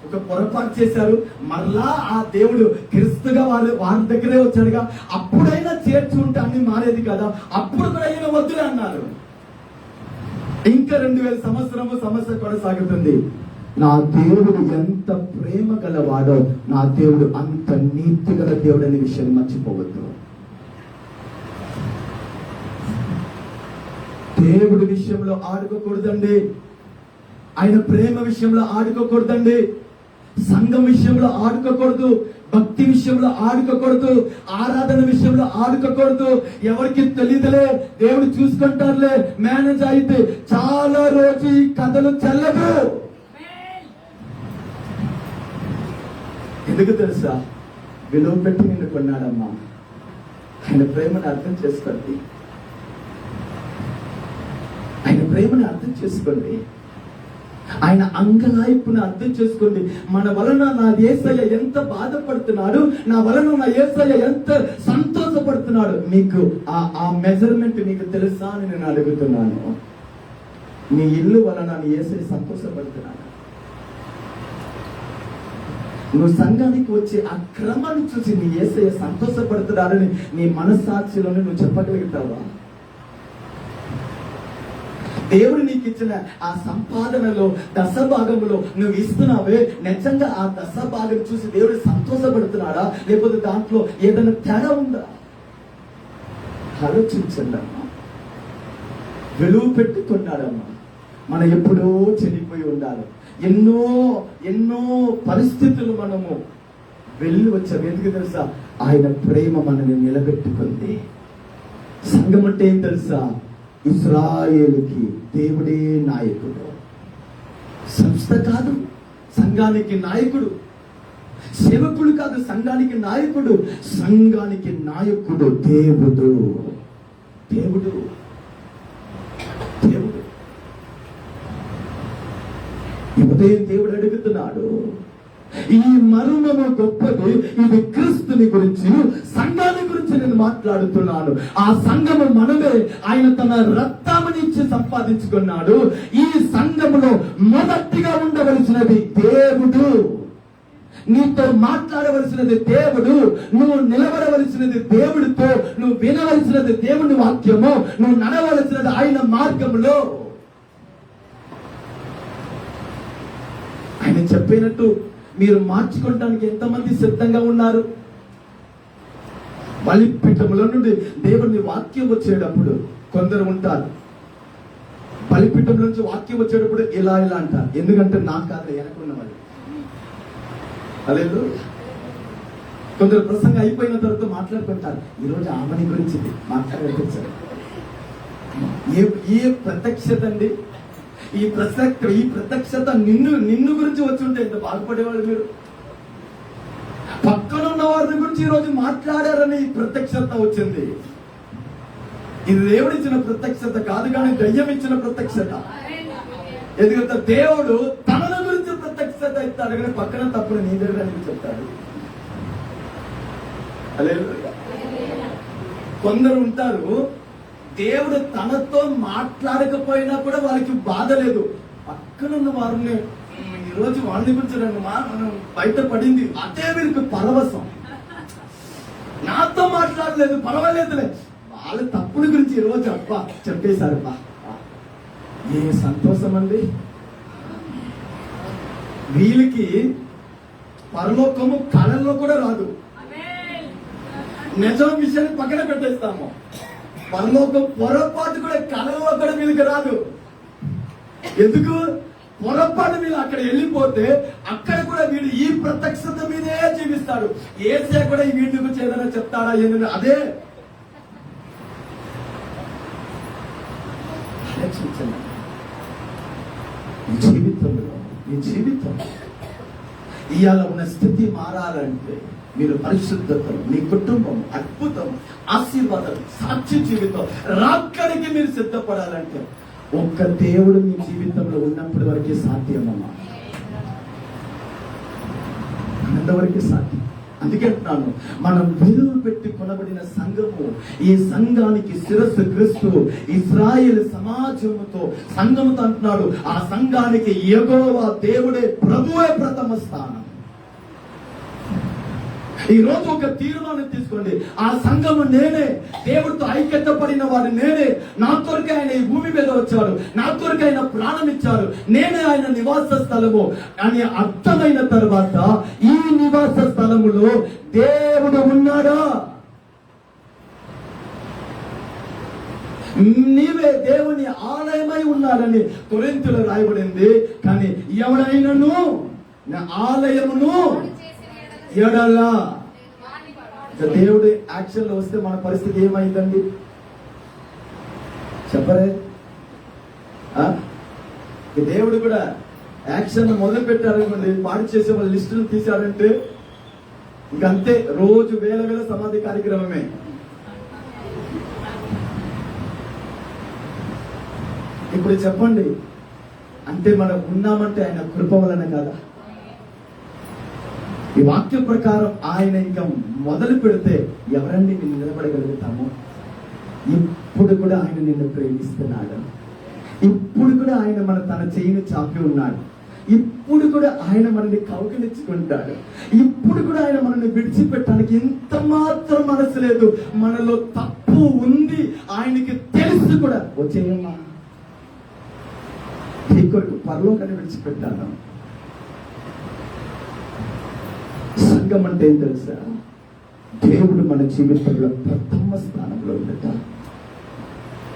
ఒక పొరపాటు చేశారు, మరలా ఆ దేవుడు క్రీస్తుగా వారి దగ్గరే వచ్చాడుగా, అప్పుడైనా చేర్చుంటే అన్ని మారేది కదా, అప్పుడు కూడా ఈయన వద్దులే అన్నారు. ఇంకా 2000 సంవత్సరము సమస్య కొనసాగుతుంది. నా దేవుడు ఎంత ప్రేమ గలవాడో, నా దేవుడు అంత నీతి గల దేవుడు అనే విషయాన్ని మర్చిపోవద్దు. దేవుడి విషయంలో ఆడుకోకూడదండి, ఆయన ప్రేమ విషయంలో ఆడుకోకూడదండి, సంఘం విషయంలో ఆడుకోకూడదు, భక్తి విషయంలో ఆడుకోకూడదు, ఆరాధన విషయంలో ఆడుకోకూడదు. ఎవరికి తెలియదులే, దేవుడు చూసుకుంటారులే, మేనేజ్ అయితే చాలా రోజు ఈ కథలు చెల్లదు. ఎందుకు తెలుసా? విలువ పెట్టి నిన్ను కొన్నాడమ్మా. ఆయన ప్రేమను అర్థం చేసుకోండి, ఆయన ప్రేమను అర్థం చేసుకోండి, ఆయన అంగలాయిపును అర్థం చేసుకోండి. మన వలన నా యేసయ్య ఎంత బాధపడుతున్నాడు, నా వలన నా యేసయ్య ఎంత సంతోషపడుతున్నాడు. మీకు ఆ మెజర్మెంట్ మీకు తెలుసా అని నేను అడుగుతున్నాను. నీ ఇల్లు వలన నీ యేసయ్య సంతోషపడుతున్నాడు. నువ్వు సంఘానికి వచ్చే ఆ క్రమాన్ని చూసి నీ యేసయ్య సంతోషపడుతున్నాడని నీ మనస్సాక్షిలోనే నువ్వు చెప్పగలుగుతావా? దేవుడు నీకు ఇచ్చిన ఆ సంపాదనలో దశభాగంలో నువ్వు ఇస్తున్నావే, నిజంగా ఆ దశభాగం చూసి దేవుడు సంతోషపడుతున్నాడా, లేకపోతే దాంట్లో ఏదైనా తేడా ఉందా? ఆలోచించండి అమ్మా. విలువ పెట్టుకున్నాడమ్మా. మనం ఎప్పుడో చెడిపోయి ఉండాలి. ఎన్నో ఎన్నో పరిస్థితులు మనము వెళ్ళి వచ్చాం. ఎందుకు తెలుసా? ఆయన ప్రేమ మనల్ని నిలబెట్టుకుంది. సంఘం అంటే ఏం తెలుసా? ఇశ్రాయేలుకి దేవుడే నాయకుడు. సంస్థ కాదు సంఘానికి నాయకుడు, సేవకుడు కాదు సంఘానికి నాయకుడు, సంఘానికి నాయకుడు దేవుడు. దేవుడు దేవుడు ఈ ఉదయం దేవుడు అడుగుతున్నాడు, ఈ మర్మము గొప్పది, ఇది క్రీస్తుని గురించి, సంఘాన్ని గురించి నేను మాట్లాడుతున్నాను. ఆ సంఘము మనమే. ఆయన తన రక్తమునిచ్చి సంపాదించుకున్నాడు. ఈ సంఘములో మొదటిగా ఉండవలసినది దేవుడు. నీతో మాట్లాడవలసినది దేవుడు, నువ్వు నిలబడవలసినది దేవుడితో, నువ్వు వినవలసినది దేవుని వాక్యము, నువ్వు నడవలసినది ఆయన మార్గంలో. ఆయన చెప్పినట్టు మీరు మార్చుకోవడానికి ఎంతమంది సిద్ధంగా ఉన్నారు? బలిపీఠముల నుండి దేవుని వాక్యం వచ్చేటప్పుడు కొందరు ఉంటారు, బలిపీఠం నుంచి వాక్యం వచ్చేటప్పుడు ఇలా ఇలా అంటారు. ఎందుకంటే నా కాదు వెనకున్న వాళ్ళు. అలేదు కొందరు ప్రసంగం అయిపోయిన తర్వాత మాట్లాడుకుంటారు, ఈరోజు ఆమెని గురించి మాట్లాడుకుంటారు. ఏ ప్రత్యక్షత అండి? ఈ ప్రత్యక్షత నిన్ను గురించి వచ్చి ఉంటే ఎంత బాధపడేవాళ్ళు మీరు. పక్కన ఉన్న వారి గురించి ఈ రోజు మాట్లాడారని ఈ ప్రత్యక్షత వచ్చింది. ఇది దేవుడిచ్చిన ప్రత్యక్షత కాదు, కానీ దయ్యం ఇచ్చిన ప్రత్యక్షత. ఎందుకంటే దేవుడు తన గురించి ప్రత్యక్షత ఇస్తాడు, కానీ పక్కన తప్పుడు నీ దగ్గర అని చెప్తాడు. కొందరు ఉంటారు, దేవుడు తనతో మాట్లాడకపోయినా కూడా వాళ్ళకి బాధ లేదు. పక్కనున్న వారిని ఈరోజు వాళ్ళని గురించి బయటపడింది, అదే వీరికి పరవశం. నాతో మాట్లాడలేదు, పర్వాలేదులే, వాళ్ళ తప్పుడు గురించి ఈరోజు అబ్బా చెప్పేశారు. ఏ సంతోషం అండి. వీళ్ళకి పరలోకము కళల్లో కూడా రాదు. నిజం విషయాన్ని పక్కన పెట్టేస్తాము. పరలోకం పొరపాటు కూడా కళల్లో కూడా వీళ్ళకి రాదు. ఎందుకు? పొరపాటు వీళ్ళు అక్కడ వెళ్ళిపోతే అక్కడ కూడా వీడు ఈ ప్రత్యక్షత మీదే జీవిస్తాడు. ఏసే కూడా ఈ వీడి గురించి ఏదైనా చెప్తాడా ఏంటంటే అదే. ఈ జీవితం ఇవాళ ఉన్న స్థితి మారాలంటే మీరు పరిశుద్ధతలు, మీ కుటుంబం అద్భుతం, ఆశీర్వాదం, సాక్షి జీవితం రాక్కడికి మీరు సిద్ధపడాలంటే ఒక్క దేవుడు మీ జీవితంలో ఉన్నప్పటి వరకే సాధ్యమమ్మా. అంతవరకే సాధ్యం. అందుకే అంటున్నాను, మనం విలువ పెట్టి కొనబడిన సంఘము, ఈ సంఘానికి శిరస్సు క్రీస్తు. ఇశ్రాయేలు సమాజముతో సంఘముతో అంటున్నాడు, ఆ సంఘానికి యెహోవా దేవుడే, ప్రభువే ప్రథమ స్థానం. ఈ రోజు ఒక తీర్మానం తీసుకోండి, ఆ సంఘము నేనే, దేవుడితో ఐక్యత పడిన వాడు నేనే, నా కొరకు ఆయన ఈ భూమి మీద వచ్చాడు, నా కొరకు ఆయన ప్రాణం ఇచ్చాడు, నేనే ఆయన నివాస స్థలము అని అర్థమైన తర్వాత ఈ నివాస స్థలములో దేవుడు ఉన్నాడా? నీవే దేవుని ఆలయమై ఉన్నాడని కొరింథీయులో రాయబడింది. కానీ ఎవడైనను నా ఆలయమును ఎడలా, దేవుడు యాక్షన్ లో వస్తే మన పరిస్థితి ఏమైందండి చెప్పరే? దేవుడు కూడా యాక్షన్ మొదలు పెట్టారనుకోండి, పాడు చేసే వాళ్ళ లిస్టులు తీశాడంటే ఇంకంతే, రోజు వేల వేల సమాధి కార్యక్రమమే. ఇప్పుడు చెప్పండి, అంటే మనం ఉన్నామంటే ఆయన కృప వలన కదా. ఈ వాక్య ప్రకారం ఆయన ఇంకా మొదలు పెడితే ఎవరండి నిన్ను నిలబడగలుగుతాము? ఇప్పుడు కూడా ఆయన నిన్ను ప్రేమిస్తున్నాడు, ఇప్పుడు కూడా ఆయన మన తన చేయిని చాపి ఉన్నాడు, ఇప్పుడు కూడా ఆయన మనల్ని కౌగిలించుకుంటాడు, ఇప్పుడు కూడా ఆయన మనల్ని విడిచిపెట్టడానికి ఇంత మాత్రం మనసు లేదు. మనలో తప్పు ఉంది ఆయనకి తెలుసు కూడా. వచ్చేయమ్మా, నీ కొరకు పరలోకాన్ని విడిచిపెట్టాను. సంఘం అంటే ఏం తెలుసా? దేవుడు మన జీవితంలో ప్రథమ స్థానంలో ఉండట.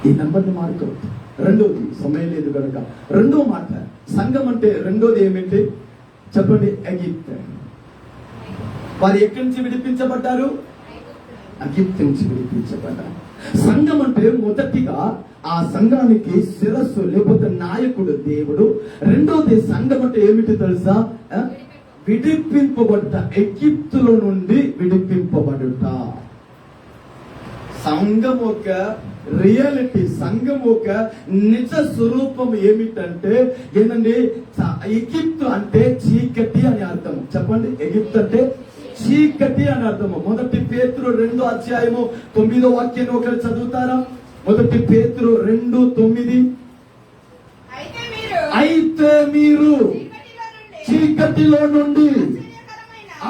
ఈ నంబర్ని మార్కవద్దు. రెండోది, సమయం లేదు కనుక రెండో మాట, సంఘం అంటే రెండోది ఏమిటి చెప్పండి? ఎగిప్తు. వారు ఎక్కడి నుంచి విడిపించబడ్డారు? ఎగిప్తు నుంచి విడిపించబడ్డారు. సంఘం అంటే మొదటిగా ఆ సంఘానికి శిరస్సు లేకపోతే నాయకుడు దేవుడు. రెండోది సంఘం అంటే ఏమిటి తెలుసా? విడిపింపబడ్డ, ఎగిప్తులో నుండి విడిపింపబడుట. సంఘం ఒక రియాలిటీ, సంఘం ఒక నిజ స్వరూపం ఏమిటంటే ఏంటండి? ఎగిప్తు అంటే చీకటి అని అర్థం. చెప్పండి, ఎగిప్తు అంటే చీకటి అని అర్థము. 1 పేతురు 2:9 వాక్యాన్ని ఒకరు చదువుతారా? 1 పేతురు 2:9. అయితే మీరు చీకటిలో నుండి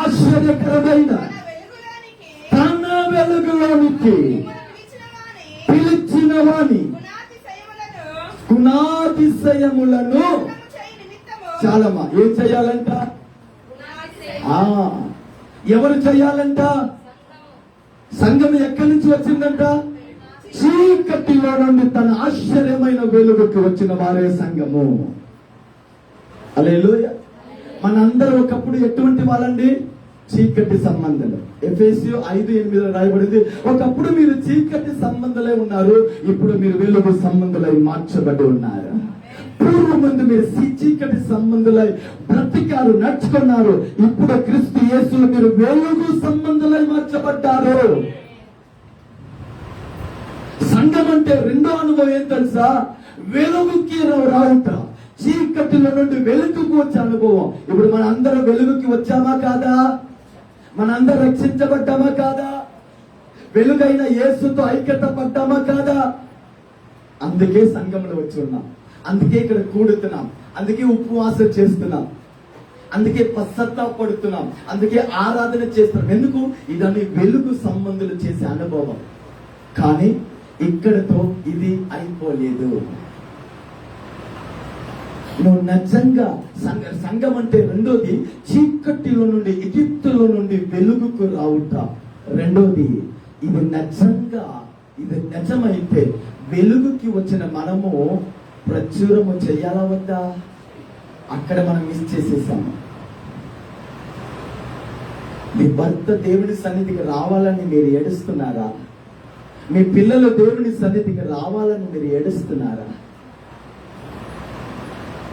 ఆశ్చర్యకరమైన తన వెలుగులోనికి పిలిచిన వాని గుణాతిశయములను చాలమ్మా. ఏం చెయ్యాలంట? ఎవరు చెయ్యాలంట? సంఘం ఎక్కడి నుంచి వచ్చిందంట? చీకటిలో నుండి తన ఆశ్చర్యమైన వెలుగుకి వచ్చిన వారే సంఘము. హల్లెలూయా. మనందరూ ఒకప్పుడు ఎటువంటి వాళ్ళండి? చీకటి సంబంధాలు. ఎఫెసీయులు 5:8 రాయబడింది, ఒకప్పుడు మీరు చీకటి సంబంధాలే ఉన్నారు, ఇప్పుడు మీరు వెలుగు సంబంధాలై మార్చబడి ఉన్నారు. పూర్వం ముందు మీరు చీకటి సంబంధాలై బ్రతికారు, నడుచుకున్నారు. ఇప్పుడు క్రీస్తు యేసులో మీరు వెలుగు సంబంధాలై మార్చబడ్డారు. సంఘం అంటే రెండో అనుభవం ఏం తెలుసా? వెలుగుకి రావుట, చీకటిలో నుండి వెలుగుకు వచ్చే అనుభవం. ఇప్పుడు మన అందరం వెలుగుకి వచ్చామా కాదా? మనందరం రక్షించబడ్డామా కాదా? వెలుగైన యేసుతో ఐక్యత పడ్డామా కాదా? అందుకే సంఘంలో వచ్చి ఉన్నాం, అందుకే ఇక్కడ కూడుతున్నాం, అందుకే ఉపవాసం చేస్తున్నాం, అందుకే పశ్చాత్తాపడుతున్నాం, అందుకే ఆరాధన చేస్తున్నాం. ఎందుకు? ఇదని వెలుగు సంబంధులు చేసే అనుభవం. కానీ ఇక్కడతో ఇది అయిపోలేదు. నువ్వు నిజంగా సంఘం అంటే రెండోది చీకటిలో నుండి, ఎగిప్తులో నుండి వెలుగుకు రావుట. రెండోది ఇది నిజంగా, ఇది నిజమైతే వెలుగుకి వచ్చిన మనము ప్రచురము చేయాలా వద్దా? అక్కడ మనం మిస్ చేసేసాము. మీ భర్త దేవుని సన్నిధికి రావాలని మీరు ఏడుస్తున్నారా? మీ పిల్లలు దేవుని సన్నిధికి రావాలని మీరు ఏడుస్తున్నారా?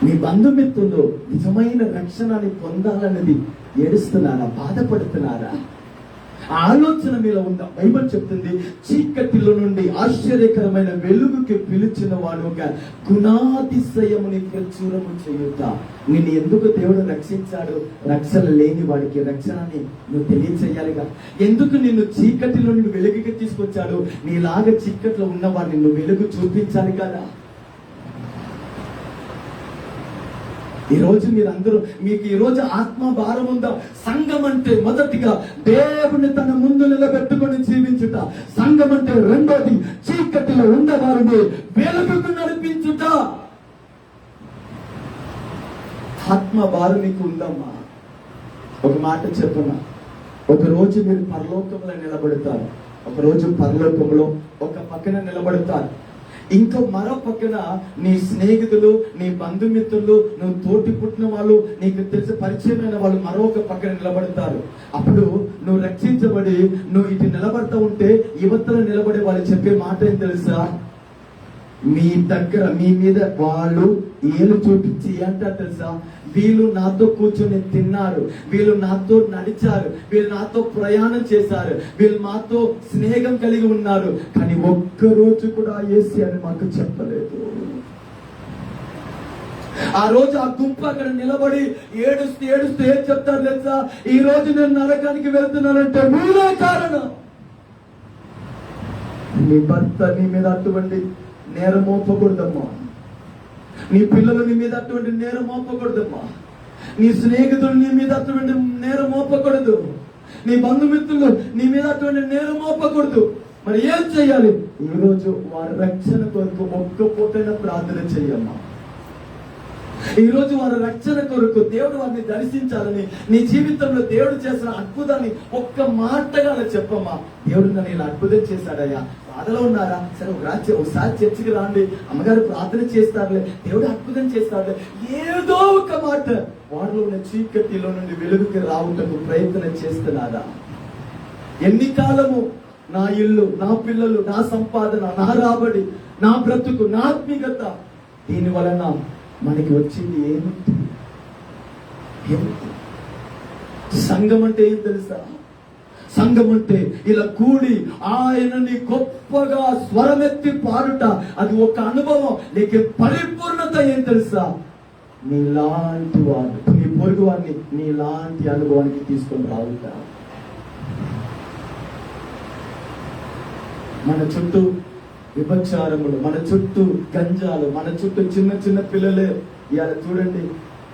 మీ బంధుమిత్రులు నిజమైన రక్షణని పొందాలన్నది ఏడుస్తున్నారా, బాధపడుతున్నారా? ఆలోచన మీలో ఉందా? బైబిల్ చెప్తుంది, చీకటిలో నుండి ఆశ్చర్యకరమైన వెలుగుకి పిలిచిన వాడు ఒక గుణాతిశయముని ప్రచురము చేయుట. నిన్ను ఎందుకు దేవుడు రక్షించాడు? రక్షణ లేని వాడికి రక్షణని నువ్వు తెలియచేయాలిగా. ఎందుకు నిన్ను చీకటిలో నుండి వెలుగుకి తీసుకొచ్చాడు? నీలాగా చీకట్లో ఉన్న వాడిని నువ్వు వెలుగు చూపించాలి కదా. ఈరోజు మీరందరూ, మీకు ఈరోజు ఆత్మ భారం ఉందా? సంఘం అంటే మొదటిగా దేవుని తన ముందు నిలబెట్టుకొని జీవించుట. సంఘం అంటే రెండోది చీకటిలో ఉన్నవారిని వెలుగుకు నడిపించుట. ఆత్మ భారం మీకు ఉందమ్మా? ఒక మాట చెప్పనా, ఒక రోజు మీరు పరలోకంలో నిలబడతారు, ఒక రోజు పరలోకంలో ఒక పక్కన నిలబడతారు, ఇంకా మరో పక్కన నీ స్నేహితులు, నీ బంధుమిత్రులు, నువ్వు తోటి పుట్టిన వాళ్ళు, నీకు తెలిసి పరిచయమైన వాళ్ళు మరొక పక్కన నిలబడతారు. అప్పుడు నువ్వు రక్షించబడి నువ్వు ఇటు నిలబడతా ఉంటే యువతలో నిలబడే వాళ్ళు చెప్పే మాట ఏం తెలుసా? మీ దగ్గర మీ మీద వాళ్ళు ఏలు చూపించి ఏంటో తెలుసా? వీళ్ళు నాతో కూర్చొని తిన్నారు, వీళ్ళు నాతో నడిచారు, వీళ్ళు నాతో ప్రయాణం చేశారు, వీళ్ళు మాతో స్నేహం కలిగి ఉన్నారు, కానీ ఒక్కరోజు కూడా యేసు అని మాకు చెప్పలేదు. ఆ రోజు ఆ గుంపు అక్కడ నిలబడి ఏడుస్తూ ఏడుస్తూ ఏం చెప్తారు తెలుసా? ఈ రోజు నేను నరకానికి వెళ్తున్నానంటే మీరే కారణం. నీ భర్త నీ మీద అటువంటి నేరం మోపకూడదమ్మా. నీ పిల్లలు నీ మీద అటువంటి నేరం మోపకూడదమ్మా. నీ స్నేహితులు నీ మీద అటువంటి నేరం మోపకూడదు. నీ బంధుమిత్రులు నీ మీద అటువంటి నేరం మోపకూడదు. మరి ఏం చెయ్యాలి? ఈరోజు వారి రక్షణ కొరకు ఒక్క పూటైనా ప్రార్థన చెయ్యమ్మా. ఈ రోజు వారి రక్షణ కొరకు దేవుడు వారిని దర్శించాలని, నీ జీవితంలో దేవుడు చేసిన అద్భుతాన్ని ఒక్క మాటగా చెప్పమ్మా. దేవుడు నన్ను ఇలా అద్భుతం చేశాడయ్యా, బాధలో ఉన్నారా? సరే ఒకసారి చర్చికి రాండి, అమ్మగారు ప్రార్థన చేస్తారులే, దేవుడు అద్భుతం చేస్తాడు. ఏదో ఒక మాట వారిలో ఉన్న చీకటిలో నుండి వెలుగుకి రావటకు ప్రయత్నం చేస్తున్నారా? ఎన్ని కాలము నా ఇల్లు, నా పిల్లలు, నా సంపాదన, నా రాబడి, నా బ్రతుకు, నా ఆత్మీయత, దీని వలన మనకి వచ్చింది ఏమిటి? సంఘం అంటే ఏం తెలుసా? సంఘం అంటే ఇలా కూడి ఆయనని గొప్పగా స్వరమెత్తి పాడుట, అది ఒక అనుభవం. లేక పరిపూర్ణత ఏం తెలుసా? నీలాంటి వాడు, నీ పొరుగు వాడిని నీలాంటి అనుభవానికి తీసుకొని రావుట. మన చుట్టూ విభచారములు, మన చుట్టూ గంజాలు, మన చుట్టూ చిన్న చిన్న పిల్లలే ఇవాళ చూడండి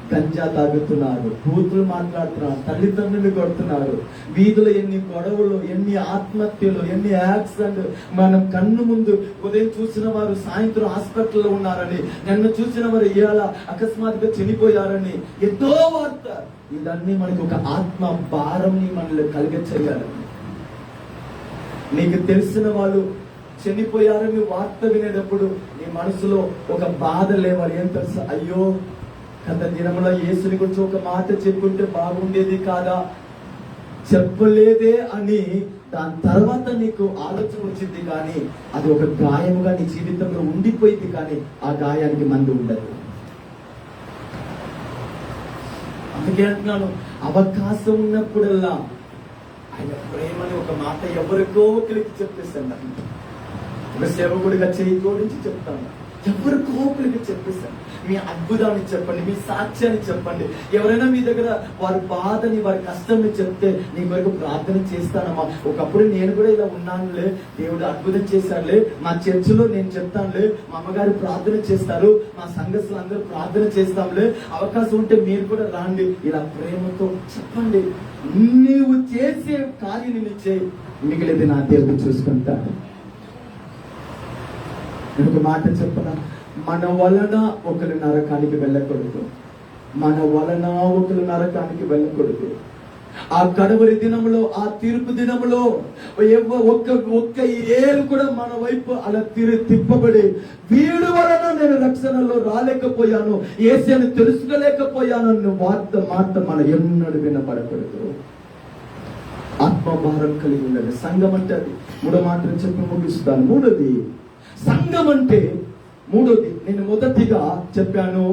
గంజా తాగుతున్నారు, కూతురు మాట్లాడుతున్నారు, తల్లిదండ్రులు కొడుతున్నారు, వీధులు ఎన్ని గొడవలు, ఎన్ని ఆత్మహత్యలు, ఎన్ని యాక్సిడెంట్. మనం కన్ను ముందు ఉదయం చూసిన వారు సాయంత్రం హాస్పిటల్లో ఉన్నారని, నిన్న చూసిన వారు ఇవాళ అకస్మాత్తుగా చనిపోయారని ఎంతో వార్త. ఇదన్నీ మనకి ఒక ఆత్మ భారంని మనల్ని కలిగచేయాలని. నీకు తెలిసిన వాళ్ళు చనిపోయారని వార్త వినేటప్పుడు నీ మనసులో ఒక బాధ లేవాలి. ఏం తెలుసా? అయ్యో గత దినంలో యేసుని గురించి ఒక మాట చెప్పుంటే బాగుండేది కాదా, చెప్పలేదే అని దాని తర్వాత నీకు ఆలోచన వచ్చింది, కానీ అది ఒక గాయముగా నీ జీవితంలో ఉండిపోయింది, కానీ ఆ గాయానికి మందు ఉండదు. అందుకే అంటున్నాను, అవకాశం ఉన్నప్పుడల్లా ఆయన ప్రేమని ఒక మాట ఎవరికో ఒకరికి చెప్పేస్తాను. ఒక సేవకుడిగా చేయి జోడించి చెప్తాను, ఎవరికో ఒకరికి చెప్పేస్తాను. మీ అద్భుతాన్ని చెప్పండి, మీ సాక్ష్యాన్ని చెప్పండి. ఎవరైనా మీ దగ్గర వారి బాధని, వారి కష్టాన్ని చెప్తే నీ వరకు ప్రార్థన చేస్తానమ్మా. ఒకప్పుడు నేను కూడా ఇలా ఉన్నానులే, దేవుడు అద్భుతం చేశాడులే, మా చర్చిలో నేను చెప్తానులే, మా అమ్మగారు ప్రార్థన చేస్తారు, మా సంఘస్థులు అందరూ ప్రార్థన చేస్తాంలే, అవకాశం ఉంటే మీరు కూడా రాండి. ఇలా ప్రేమతో చెప్పండి. నీవు చేసే కార్యం నీ చేయి, మిగిలిది నా దేవుడు చూసుకుంటాడు. నేను ఒక మాట చెప్పనా, మన వలన ఒకరు నరకానికి వెళ్ళకూడదు, మన వలన ఒకరు నరకానికి వెళ్ళకూడదు. ఆ కడవరి దినములో, ఆ తీర్పు దినములో ఒక్క ఏలు కూడా మన వైపు అలా తిప్పబడి, వీడి వలన నేను రక్షణలో రాలేకపోయాను, యేసుని తెలుసుకోలేకపోయాను అన్న మాట మన ఎన్నడూ వినపడకూడదు. ఆత్మభారం కలిగి ఉండాలి. సంఘం అంటే అది. మూడో మాట చెప్పి ముగిస్తాను. మూడోది సంఘం అంటే, మూడోది నేను మొదటిగా చెప్పాను,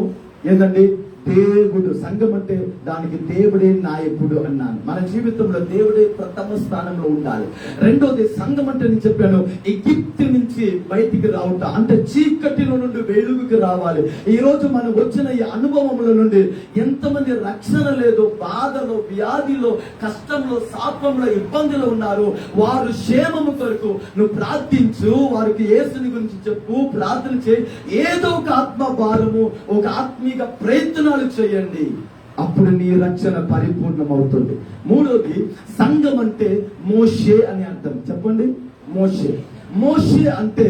ఏంటండి? దేవుడు. సంఘం అంటే దానికి దేవుడే నాయకుడు అన్నాను. మన జీవితంలో దేవుడే ప్రథమ స్థానంలో ఉండాలి. రెండోది, సంఘం అంటే నేను చెప్పాను, ఎగిప్తు నుంచి బయటికి రావట అంటే చీకటిలో నుండి వెలుగుకి రావాలి. ఈ రోజు మనం వచ్చిన ఈ అనుభవముల నుండి ఎంతమంది రక్షణ లేదు, బాధలో, వ్యాధిలో, కష్టంలో, శాపంలో, ఇబ్బందులు ఉన్నారు. వారు క్షేమము కొరకు నువ్వు ప్రార్థించు, వారికి యేసుని గురించి చెప్పు, ప్రార్థన చేయి. ఏదో ఒక ఆత్మ భారము, ఒక ఆత్మీయ ప్రయత్నాలు చేయండి. అప్పుడు నీ రక్షణ పరిపూర్ణం అవుతుంది. మూడోది, సంఘం అంటే మోషే అని అర్థం. చెప్పండి, మోషే. మోషే అంటే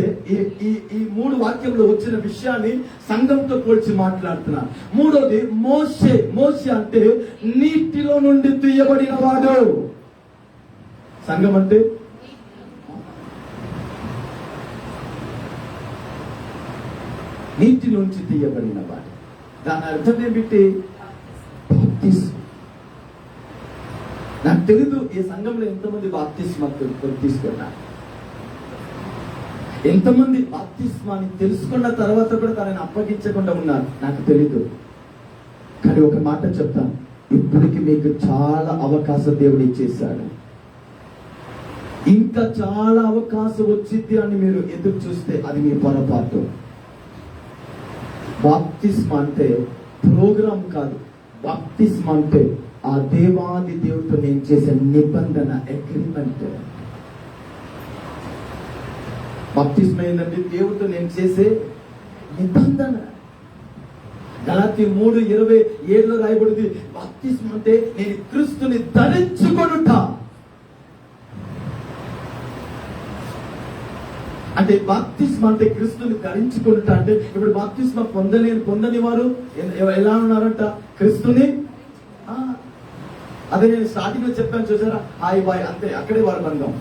ఈ మూడు వాక్యంలో వచ్చిన విషయాన్ని సంఘంతో పోల్చి మాట్లాడుతున్నా. మూడోది, మోషే. మోషే అంటే నీటిలో నుండి తీయబడిన వాడు. సంఘం అంటే నీటి నుంచి తీయబడిన వాడు. దాని అర్థం ఏమిటి? బాప్తిస్మం. నాకు తెలీదు ఈ సంఘంలో ఎంతమంది బాప్తిస్మం తీసుకున్నారు, ఎంతమంది బాప్తిస్మాన్ని తెలుసుకున్న తర్వాత కూడా తనని అప్పగించకుండా ఉన్నారు, నాకు తెలీదు. కానీ ఒక మాట చెప్తాను, ఇప్పటికి మీకు చాలా అవకాశం దేవుడు ఇచ్చేశాడు. ఇంకా చాలా అవకాశం వచ్చింది అని మీరు ఎదురు చూస్తే అది మీ పొరపాటు. బాప్తిస్మ అంటే ప్రోగ్రాం కాదు. బాప్తిస్మ అంటే ఆ దేవాది దేవుడితో నేను చేసే నిబంధన, అగ్రిమెంట్. బాప్తిస్మ ఏంటంటే దేవుడితో నేను చేసే నిబంధన. గలాతీ 3:27 రాయబడింది, బాప్తిస్మ అంటే నేను క్రీస్తుని ధరించుకొనుట. అంటే బాప్తిస్మ అంటే క్రీస్తుని ధరించుకుంట. అంటే ఇప్పుడు బాప్తిస్మ పొందని వారు ఎలా ఉన్నారంట? క్రీస్తుని. అదే నేను స్టార్టింగ్ లో చెప్పాను చూసారా, హాయ్ బాయ్ అంతే, అక్కడే వారి బంధం.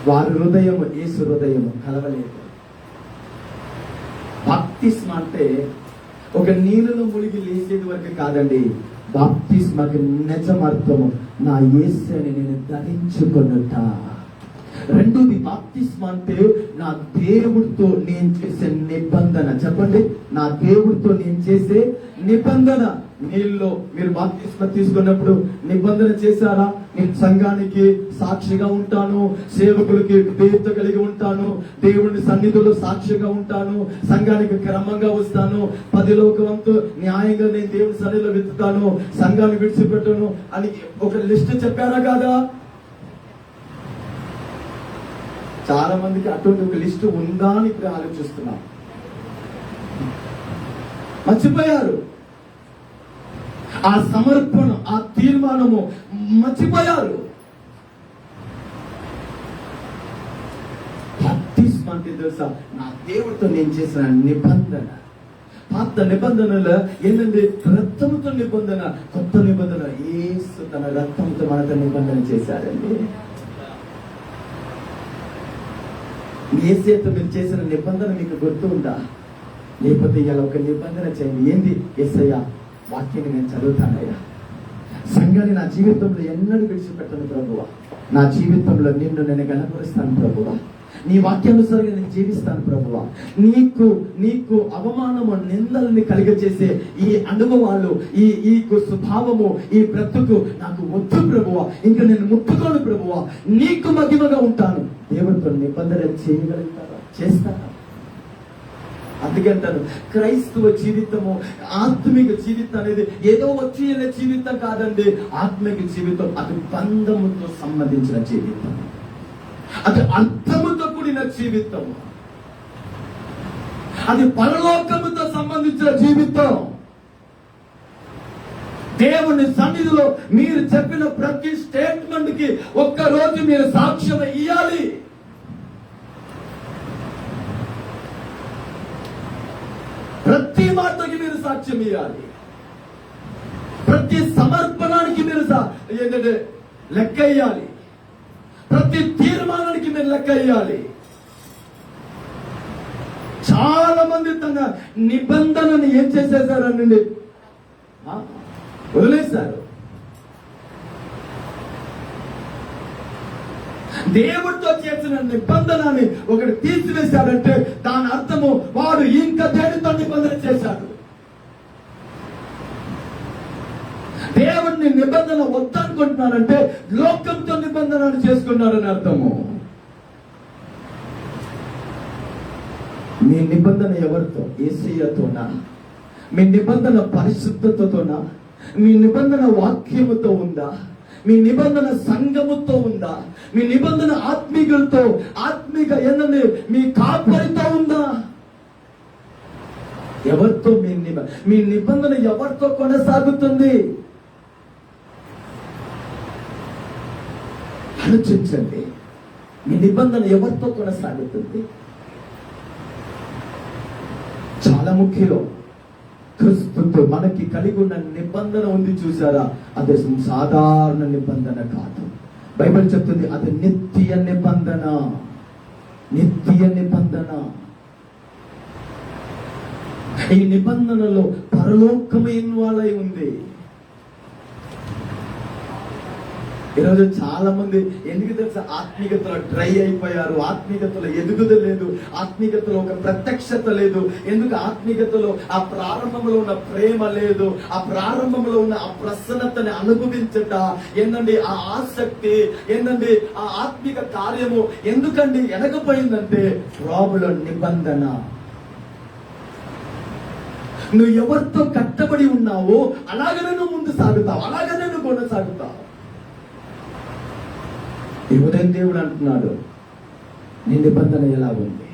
వారి హృదయం యేసు హృదయం కలవలేదు. బాప్తిస్మ అంటే ఒక నీళ్ళలో మునిగి లేచేది వరకు కాదండి. బాప్తిస్మకి నిజం అర్థము నా యేసుని నేను ధరించుకొనుట. రెండోది, బాప్తిస్మ అంటే నా దేవుడితో నేను చేసే నిబంధన. చెప్పండి, నా దేవుడితో నేను చేసే నిబంధన. నీళ్ళలో మీరు బాప్తిస్మ తీసుకున్నప్పుడు నిబంధన చేశారా? నేను సంఘానికి సాక్షిగా ఉంటాను, సేవకులకి విధేయత కలిగి ఉంటాను, దేవుని సన్నిధిలో సాక్షిగా ఉంటాను, సంఘానికి క్రమంగా వస్తాను, 10 వంతు న్యాయంగా నేను దేవుని సన్నిధిలో వెతుకుతాను, సంఘాన్ని విడిచిపెట్టను అని ఒక లిస్ట్ చెప్పారా కాదా? చాలా మందికి అటువంటి ఒక లిస్టు ఉందా అని ఇప్పుడు ఆలోచిస్తున్నాం. మర్చిపోయారు. ఆ సమర్పణ, ఆ తీర్మానము మర్చిపోయారు. బాప్తిస్మ అంటే తెలుసా, నా దేవుడితో నేను చేసిన నిబంధన. పాత నిబంధనలో ఏంటంటే రక్తంతో నిబంధన, కొత్త నిబంధన యేసు తన రక్తంతో మనతో నిబంధన చేశాడండి. యేసుతో మీరు చేసిన నిబంధన మీకు గుర్తు ఉందా? లేకపోతే ఇలా ఒక నిబంధన చేయండి. ఏంది? యేసయ్యా, వాక్యాన్ని నేను చదువుతానయ్యా, సంఘాన్ని నా జీవితంలో ఎన్నడూ విడిచిపెట్టను ప్రభువా, నా జీవితంలో నిన్ను నేను గణపరుస్తాను ప్రభువా, నీ వాక్యానుసారంగా నేను జీవిస్తాను ప్రభువా. నీకు అవమానము, నిందల్ని కలిగజేసే ఈ అనుభవాలు, ఈ స్వభావము, ఈ బ్రతుకు నాకు వద్దు ప్రభువా, ఇంకా నేను ముట్టుకోను ప్రభువా, నీకు మహిమగా ఉంటాను. దేవుడితో నిబంధన చేయగలుగుతారా? చేస్తారా? అందుకంటాను, క్రైస్తవ జీవితము, ఆత్మిక జీవితం అనేది ఏదో వచ్చి జీవితం కాదండి. ఆత్మిక జీవితం అది బంధముతో సంబంధించిన జీవితం, అది అర్థముతో కూడిన జీవితం, అది పరలోకముతో సంబంధించిన జీవితం. దేవుని సన్నిధిలో మీరు చెప్పిన ప్రతి స్టేట్మెంట్ కి ఒక్కరోజు మీరు సాక్ష్యం ఇయ్యాలి. ప్రతి మాటకి మీరు సాక్ష్యం ఇవ్వాలి. ప్రతి సమర్పణానికి మీరు ఏంటంటే లెక్క ఇయ్యాలి. ప్రతి తీర్మానానికి మీరు లెక్క ఇయ్యాలి. చాలా మంది తన నిబంధనని ఏం చేసేసారనండి, వదిలేశారు. దేవుడితో చేసిన నిబంధనని ఒకటి తీసివేశాడంటే దాని అర్థము వాడు ఇంకా దేనితో నిబంధన చేశాడు. ఏమనుకుంటున్నారంటే లోకంతో నిబంధనలు చేసుకున్నారని అర్థము. మీ నిబంధన ఎవరితో? యేసయ్యతోనా? మీ నిబంధన పరిశుద్ధతతోనా? మీ నిబంధన వాక్యముతో ఉందా? మీ నిబంధన సంఘముతో ఉందా? మీ నిబంధన ఆత్మీయులతో, ఆత్మీయ ఏంటంటే మీ కాపరితో ఉందా? ఎవరితో మీ నిబంధన ఎవరితో కొనసాగుతుంది? ఆలోచించండి. మీ నిబంధన ఎవరితో కొనసాగుతుంది? చాలా ముఖ్యం. క్రీస్తుతో మనకి కలిగి ఉన్న నిబంధన ఉంది చూసారా, అది సాధారణ నిబంధన కాదు. బైబిల్ చెప్తుంది అది నిత్య నిబంధన. నిత్య నిబంధన. ఈ నిబంధనలో పరలోకమే ఇన్వాల్వ్ అయి ఉంది. ఈరోజు చాలా మంది ఎందుకు తెలుసా ఆత్మీయతలో డ్రై అయిపోయారు. ఆత్మీయతలో ఎదుగుదల లేదు, ఆత్మీయతలో ఒక ప్రత్యక్షత లేదు. ఎందుకు ఆత్మీయతలో ఆ ప్రారంభంలో ఉన్న ప్రేమ లేదు, ఆ ప్రారంభంలో ఉన్న ఆ ప్రసన్నతని అనుభవించట ఏందండి, ఆ ఆసక్తి ఏందండి, ఆ ఆత్మీయ కార్యము ఎందుకండి వెనకపోయిందంటే ప్రాబ్లం నిబంధన. నువ్వు ఎవరితో కట్టబడి ఉన్నావో అలాగనే నువ్వు ముందు సాగుతావు, అలాగనే నువ్వు కొనసాగుతావు. ఈ ఉదయం దేవుడు అంటున్నాడు నీ నిబంధన ఎలా ఉంది?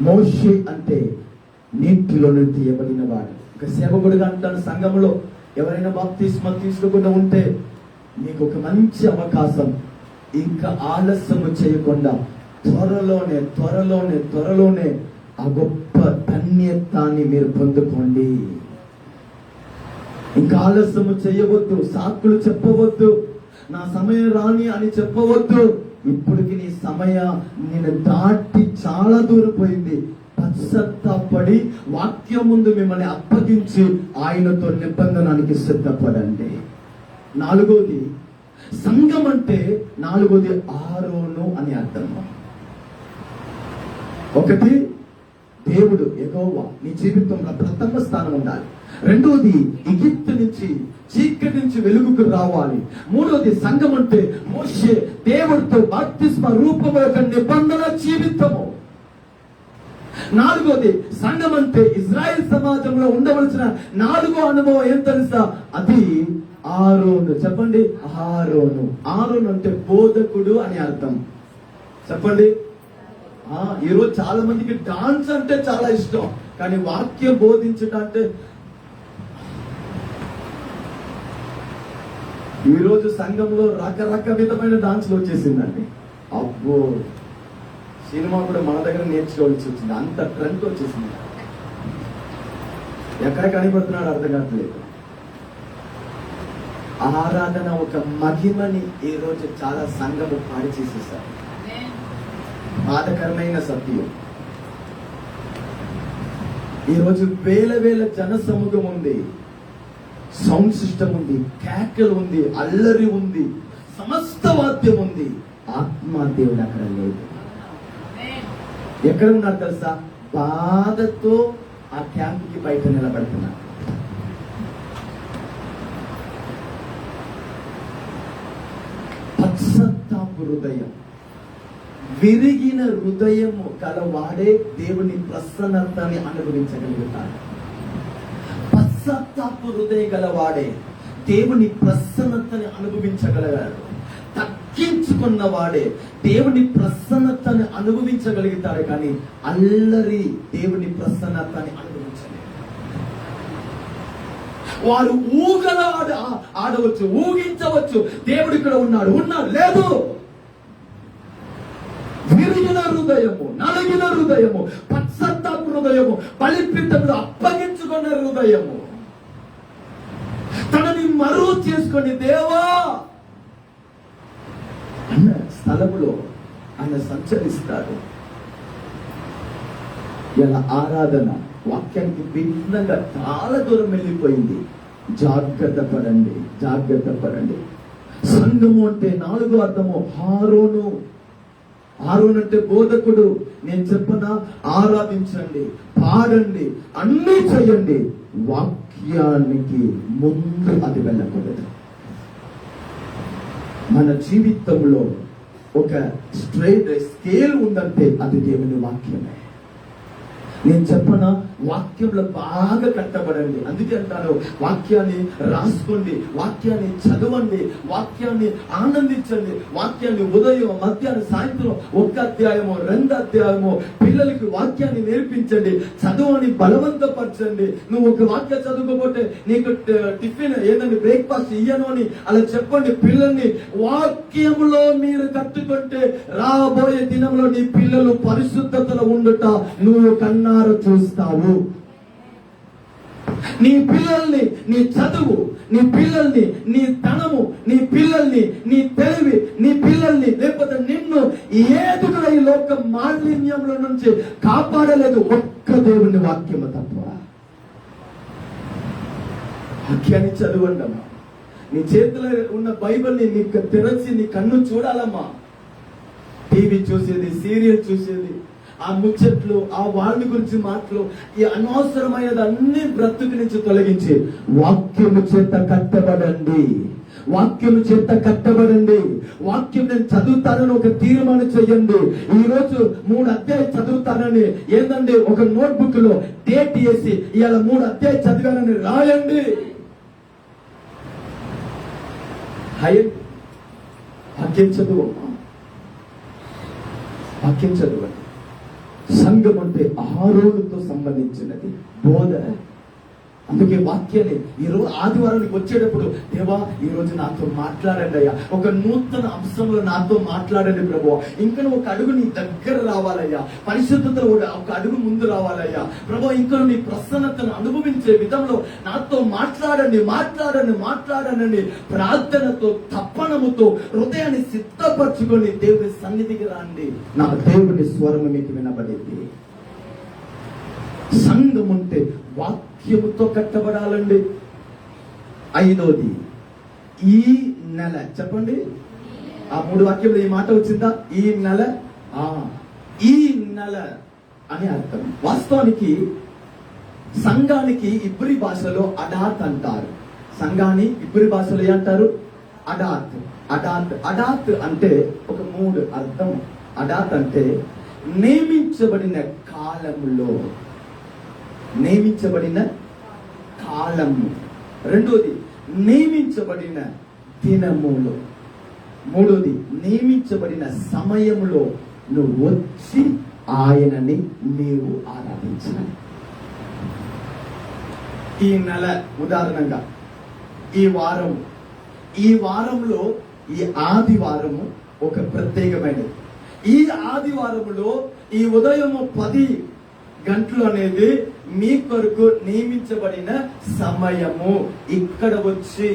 మోషే అంటే నీటిలో నుండి తీయబడిన వాడు. ఒక సేవకుడుగా అంటాడు, సంఘంలో ఎవరైనా బాప్తిస్మా తీసుకోకుండా ఉంటే నీకు ఒక మంచి అవకాశం. ఇంకా ఆలస్యం చేయకుండా త్వరలోనే ఆ గొప్ప ధన్యతాన్ని మీరు పొందుకోండి. ఇంకా ఆలస్యము చేయవద్దు, సాకులు చెప్పవద్దు, నా సమయం రాని అని చెప్పవద్దు. ఇప్పటికి నీ సమయం నేను దాటి చాలా దూరం పోయింది. పశ్చాత్తాపడి వాక్యం ముందు మిమ్మల్ని అప్పగించి ఆయనతో నిబంధనానికి సిద్ధపడండి. నాలుగోది సంఘం అంటే నాలుగోది ఆరోను అని అర్థం. ఒకటి దేవుడు యెహోవా నీ జీవితంలో ప్రథమ స్థానం ఉండాలి. రెండోది ఈజిప్ట్ నుంచి చీకటి నుంచి వెలుగుకు రావాలి. మూడోది సంఘం అంటే మోషే దేవుడితో బాప్తిస్మ రూపంలో ఒక నిబంధన జీవితము. నాలుగోది సంఘం అంటే ఇజ్రాయెల్ సమాజంలో ఉండవలసిన నాలుగో అనుభవం ఏం తెలుసా? అది ఆరోను. చెప్పండి, ఆరోను. ఆరోను అంటే బోధకుడు అని అర్థం. చెప్పండి. ఈరోజు చాలా మందికి డాన్స్ అంటే చాలా ఇష్టం, కానీ వాక్యం బోధించడం అంటే ఈరోజు సంఘంలో రకరకాల డాన్స్లు వచ్చేసిందండి. అబ్బో, సినిమా కూడా మన దగ్గర నేర్చుకోవాల్సి వచ్చింది, అంత ట్రెండ్ వచ్చేసింది. ఎక్కడ కనిపడుతున్నాడు అర్థం కావట్లేదు. ఆరాధన ఒక మహిమని ఈ రోజు చాలా సంఘము పాడి చేసేసారు. బాధకరమైన సత్యం. ఈరోజు వేల జన సమూహం ఉంది, సౌండ్ సిస్టమ్ ఉంది, కేకలు ఉంది, అల్లరి ఉంది, సమస్త వాద్యం ఉంది. ఆత్మ దేవుడు అక్కడ లేదు. ఎక్కడ ఉన్నారు తెలుసా? బాధతో ఆ క్యాంపుకి బయట నిలబడుతున్నారు. పశ్చాత్తాపు హృదయం, విరిగిన హృదయము గలవాడే దేవుని ప్రసన్నతని అనుభవించగలుగుతాడు. పశ్చాత్తాపు హృదయం గలవాడే దేవుని ప్రసన్నతని అనుభవించగలగాడు. తగ్గించుకున్నవాడే దేవుని ప్రసన్నతని అనుభవించగలుగుతాడు, కానీ అల్లరి దేవుని ప్రసన్నతని అనుభవించలేదు. వారు ఆడవచ్చు, ఊగించవచ్చు, దేవుడు ఇక్కడ ఉన్నాడు లేదు. విరిగిన హృదయము, నలిగిన హృదయము, పశ్చాత్తాపు హృదయము, బలిపీఠంలో అప్పగించుకున్న హృదయము, తనని మరువు చేసుకొని దేవా అన్న స్థలములో ఆయన సంచరిస్తాడు. ఇలా ఆరాధన వాక్యానికి భిన్నంగా చాలా దూరం వెళ్ళిపోయింది. జాగ్రత్త పడండి. సంఘము అంటే నాలుగో అర్థము ఆరోను. ఆరోను అంటే బోధకుడు. నేను చెప్పనా, ఆరాధించండి, పాడండి, అన్నీ చేయండి, వాక్యానికి ముందు అది వెళ్ళకూడదు. మన జీవితంలో ఒక స్ట్రైట్ స్కేల్ ఉందంటే అది దేవుని వాక్యమే. నేను చెప్పనా, వాక్యంలో బాగా కట్టబడండి. అందుకే అంటాను, వాక్యాన్ని రాసుకోండి, వాక్యాన్ని చదవండి, వాక్యాన్ని ఆనందించండి, వాక్యాన్ని ఉదయం మధ్యాహ్నం సాయంత్రం 1 అధ్యాయమో 2 అధ్యాయమో పిల్లలకి వాక్యాన్ని నేర్పించండి, చదువుని బలవంతపరచండి. నువ్వు ఒక వాక్యం చదువుకోపోతే నీకు టిఫిన్ ఏదండి బ్రేక్ఫాస్ట్ ఇయ్యను అని అలా చెప్పండి. పిల్లల్ని వాక్యంలో మీరు కట్టుకుంటే రాబోయే దినంలో నీ పిల్లలు పరిశుద్ధతలో ఉండుట నువ్వు కన్నార చూస్తావు. నీ పిల్లల్ని నీ చదువు, నీ పిల్లల్ని నీ ధనము, నీ పిల్లల్ని నీ తెలివి, నీ పిల్లల్ని లేకపోతే నిన్ను ఏది కూడా ఈ లోక మాలిన్యంలో నుంచి కాపాడలేదు ఒక్క దేవుని వాక్యము తప్ప. వాక్యాన్ని చదవండి అమ్మా. నీ చేతిలో ఉన్న బైబిల్ని నీకు తెరచి నీ కన్ను చూడాలమ్మా. టీవీ చూసేది, సీరియల్ చూసేది, ఆ ముచ్చట్లు, ఆ వాళ్ళ గురించి మాటలు, ఈ అనవసరమైనది అన్ని బ్రతుకు నుంచి తొలగించి వాక్యము చేత కట్టబడండి. వాక్యము చేత కట్టబడండి. వాక్యం నేను చదువుతానని ఒక తీర్మానం చేయండి. ఈ రోజు 3 అధ్యాయం చదువుతానని ఏందండి ఒక నోట్బుక్ లో డేట్ వేసి ఇవాళ 3 అధ్యాయం చదివానని రాయండి. వాక్యం చదువమ్మా, వాక్యం చదవండి. సంఘం అంటే ఆరోగ్యంతో సంబంధించినది బోధ. అందుకే వాక్యాన్ని ఈరోజు ఆదివారానికి వచ్చేటప్పుడు, దేవా ఈ రోజు నాతో మాట్లాడండి అయ్యా, ఒక నూతన అంశంలో నాతో మాట్లాడండి ప్రభు, ఇంకా ఒక అడుగు నీ దగ్గర రావాలయ్యా, పరిశుద్ధతలో ఒక అడుగు ముందు రావాలయ్యా ప్రభు, ఇంకా నీ ప్రసన్నతను అనుభవించే విధంలో నాతో మాట్లాడండి, మాట్లాడండి, మాట్లాడండి. ప్రార్థనతో తప్పనముతో హృదయాన్ని సిద్ధపరచుకొని దేవుని సన్నిధికి రండి. నా దేవుని స్వరము మీకు వినబడింది. సంఘం ఉంటే వాక్యముతో కట్టబడాలండి. 5వది, ఈ నెల చెప్పండి. ఆ 3 వాక్యంలో ఈ మాట వచ్చిందా? ఈ నెల, ఈ నెల అని అర్థం. వాస్తవానికి సంఘానికి ఇబ్రీ భాషలో అడాత్ అంటారు. సంఘాన్ని ఇబ్రీ భాషలో ఏమంటారు? అడాత్. అడాత్ అడాత్ అంటే ఒక 3 అర్థం. అడాత్ అంటే నియమించబడిన కాలంలో, నియమించబడిన కాలము. 2వది నియమించబడిన దినములో. 3వది నియమించబడిన సమయములో నువ్వు వచ్చి ఆయనని నీవు ఆరాధించాలి. ఈ నెల ఉదాహరణంగా ఈ వారంలో ఈ ఆదివారము ఒక ప్రత్యేకమైనది. ఈ ఆదివారములో ఈ ఉదయము 10 గంటలు అనేది మీ కొరకు నియమించబడిన సమయము. ఇక్కడ వచ్చి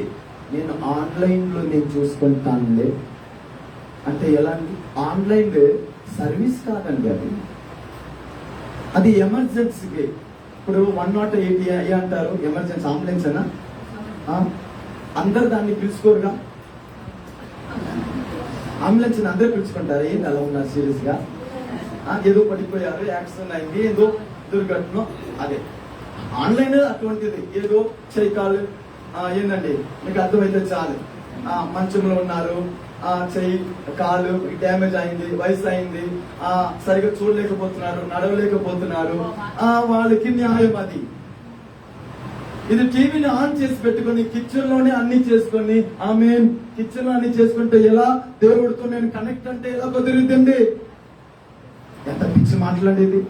నేను ఆన్లైన్ లో నేను చూసుకుంటానులే అంటే ఎలాంటి ఆన్లైన్ సర్వీస్ కాదండి, అది ఎమర్జెన్సీకి. ఇప్పుడు 108 అంటారు, ఎమర్జెన్సీ అంబులెన్స్ అనా? అందరు దాన్ని పిలుచుకోరుగా. అంబులెన్స్ అందరూ పిలుచుకుంటారు. ఏంటి అలా ఉన్నారు సీరియస్ గా? ఏదో పడిపోయారు, యాక్సిడెంట్ అయింది, ఏదో దుర్ఘటన. అదే ఆన్లైన్ అటువంటిది. ఏదో చెయ్యి ఏందండి మీకు అర్థమైతే చాలు. మంచంలో ఉన్నారు, చెయ్యి కాలు డ్యామేజ్ అయింది, వయసు అయింది, సరిగా చూడలేకపోతున్నారు, నడవలేకపోతున్నారు, వాళ్ళకి న్యాయం అది. ఇది టీవీని ఆన్ చేసి పెట్టుకుని కిచెన్ లోనే అన్ని చేసుకొని కిచెన్ లో అన్ని చేసుకుంటే ఎలా దేవుడితో నేను కనెక్ట్ అంటే ఎలా కుదిరిద్దండి? ఎంత పిచ్చి మాట్లాడేది.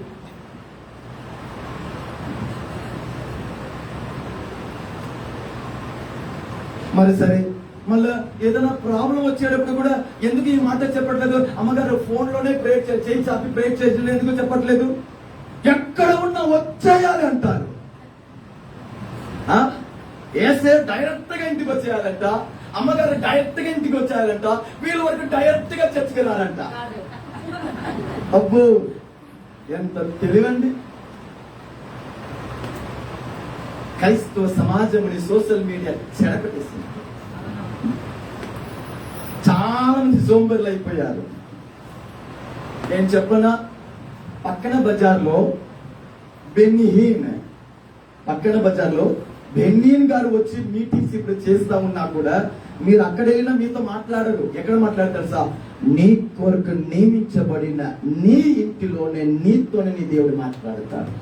మరి సరే, మళ్ళా ఏదైనా ప్రాబ్లం వచ్చేటప్పుడు కూడా ఎందుకు ఈ మాట చెప్పట్లేదు? అమ్మగారు ఫోన్ లోనే బ్రేక్ చేయి చాపి బ్రేక్ చేసి ఎందుకు చెప్పట్లేదు? ఎక్కడ ఉన్నా వచ్చేయాలి అంటారు. ఏసే డైరెక్ట్ గా ఇంటికి వచ్చేయాలంట, అమ్మగారు డైరెక్ట్ గా ఇంటికి వచ్చేయాలంట, వీళ్ళ వరకు డైరెక్ట్ గా చర్చికి రాలంట. అబ్బో ఎంత తెలివండి. క్రైస్తవ సమాజం సోషల్ మీడియా చెడపట్టేసింది. చాలా మంది సోంబర్లు అయిపోయారు. నేను చెప్పనా, పక్కన బజార్లో బెన్నీన్ గారు వచ్చి మీటింగ్స్ ఇప్పుడు చేస్తా ఉన్నా కూడా మీరు అక్కడ వెళ్ళినా మీతో మాట్లాడరు. ఎక్కడ మాట్లాడతారు సార్? నీ కొరకు నియమించబడిన నీ ఇంటిలోనే నీతోనే నీ దేవుడు మాట్లాడతాడు.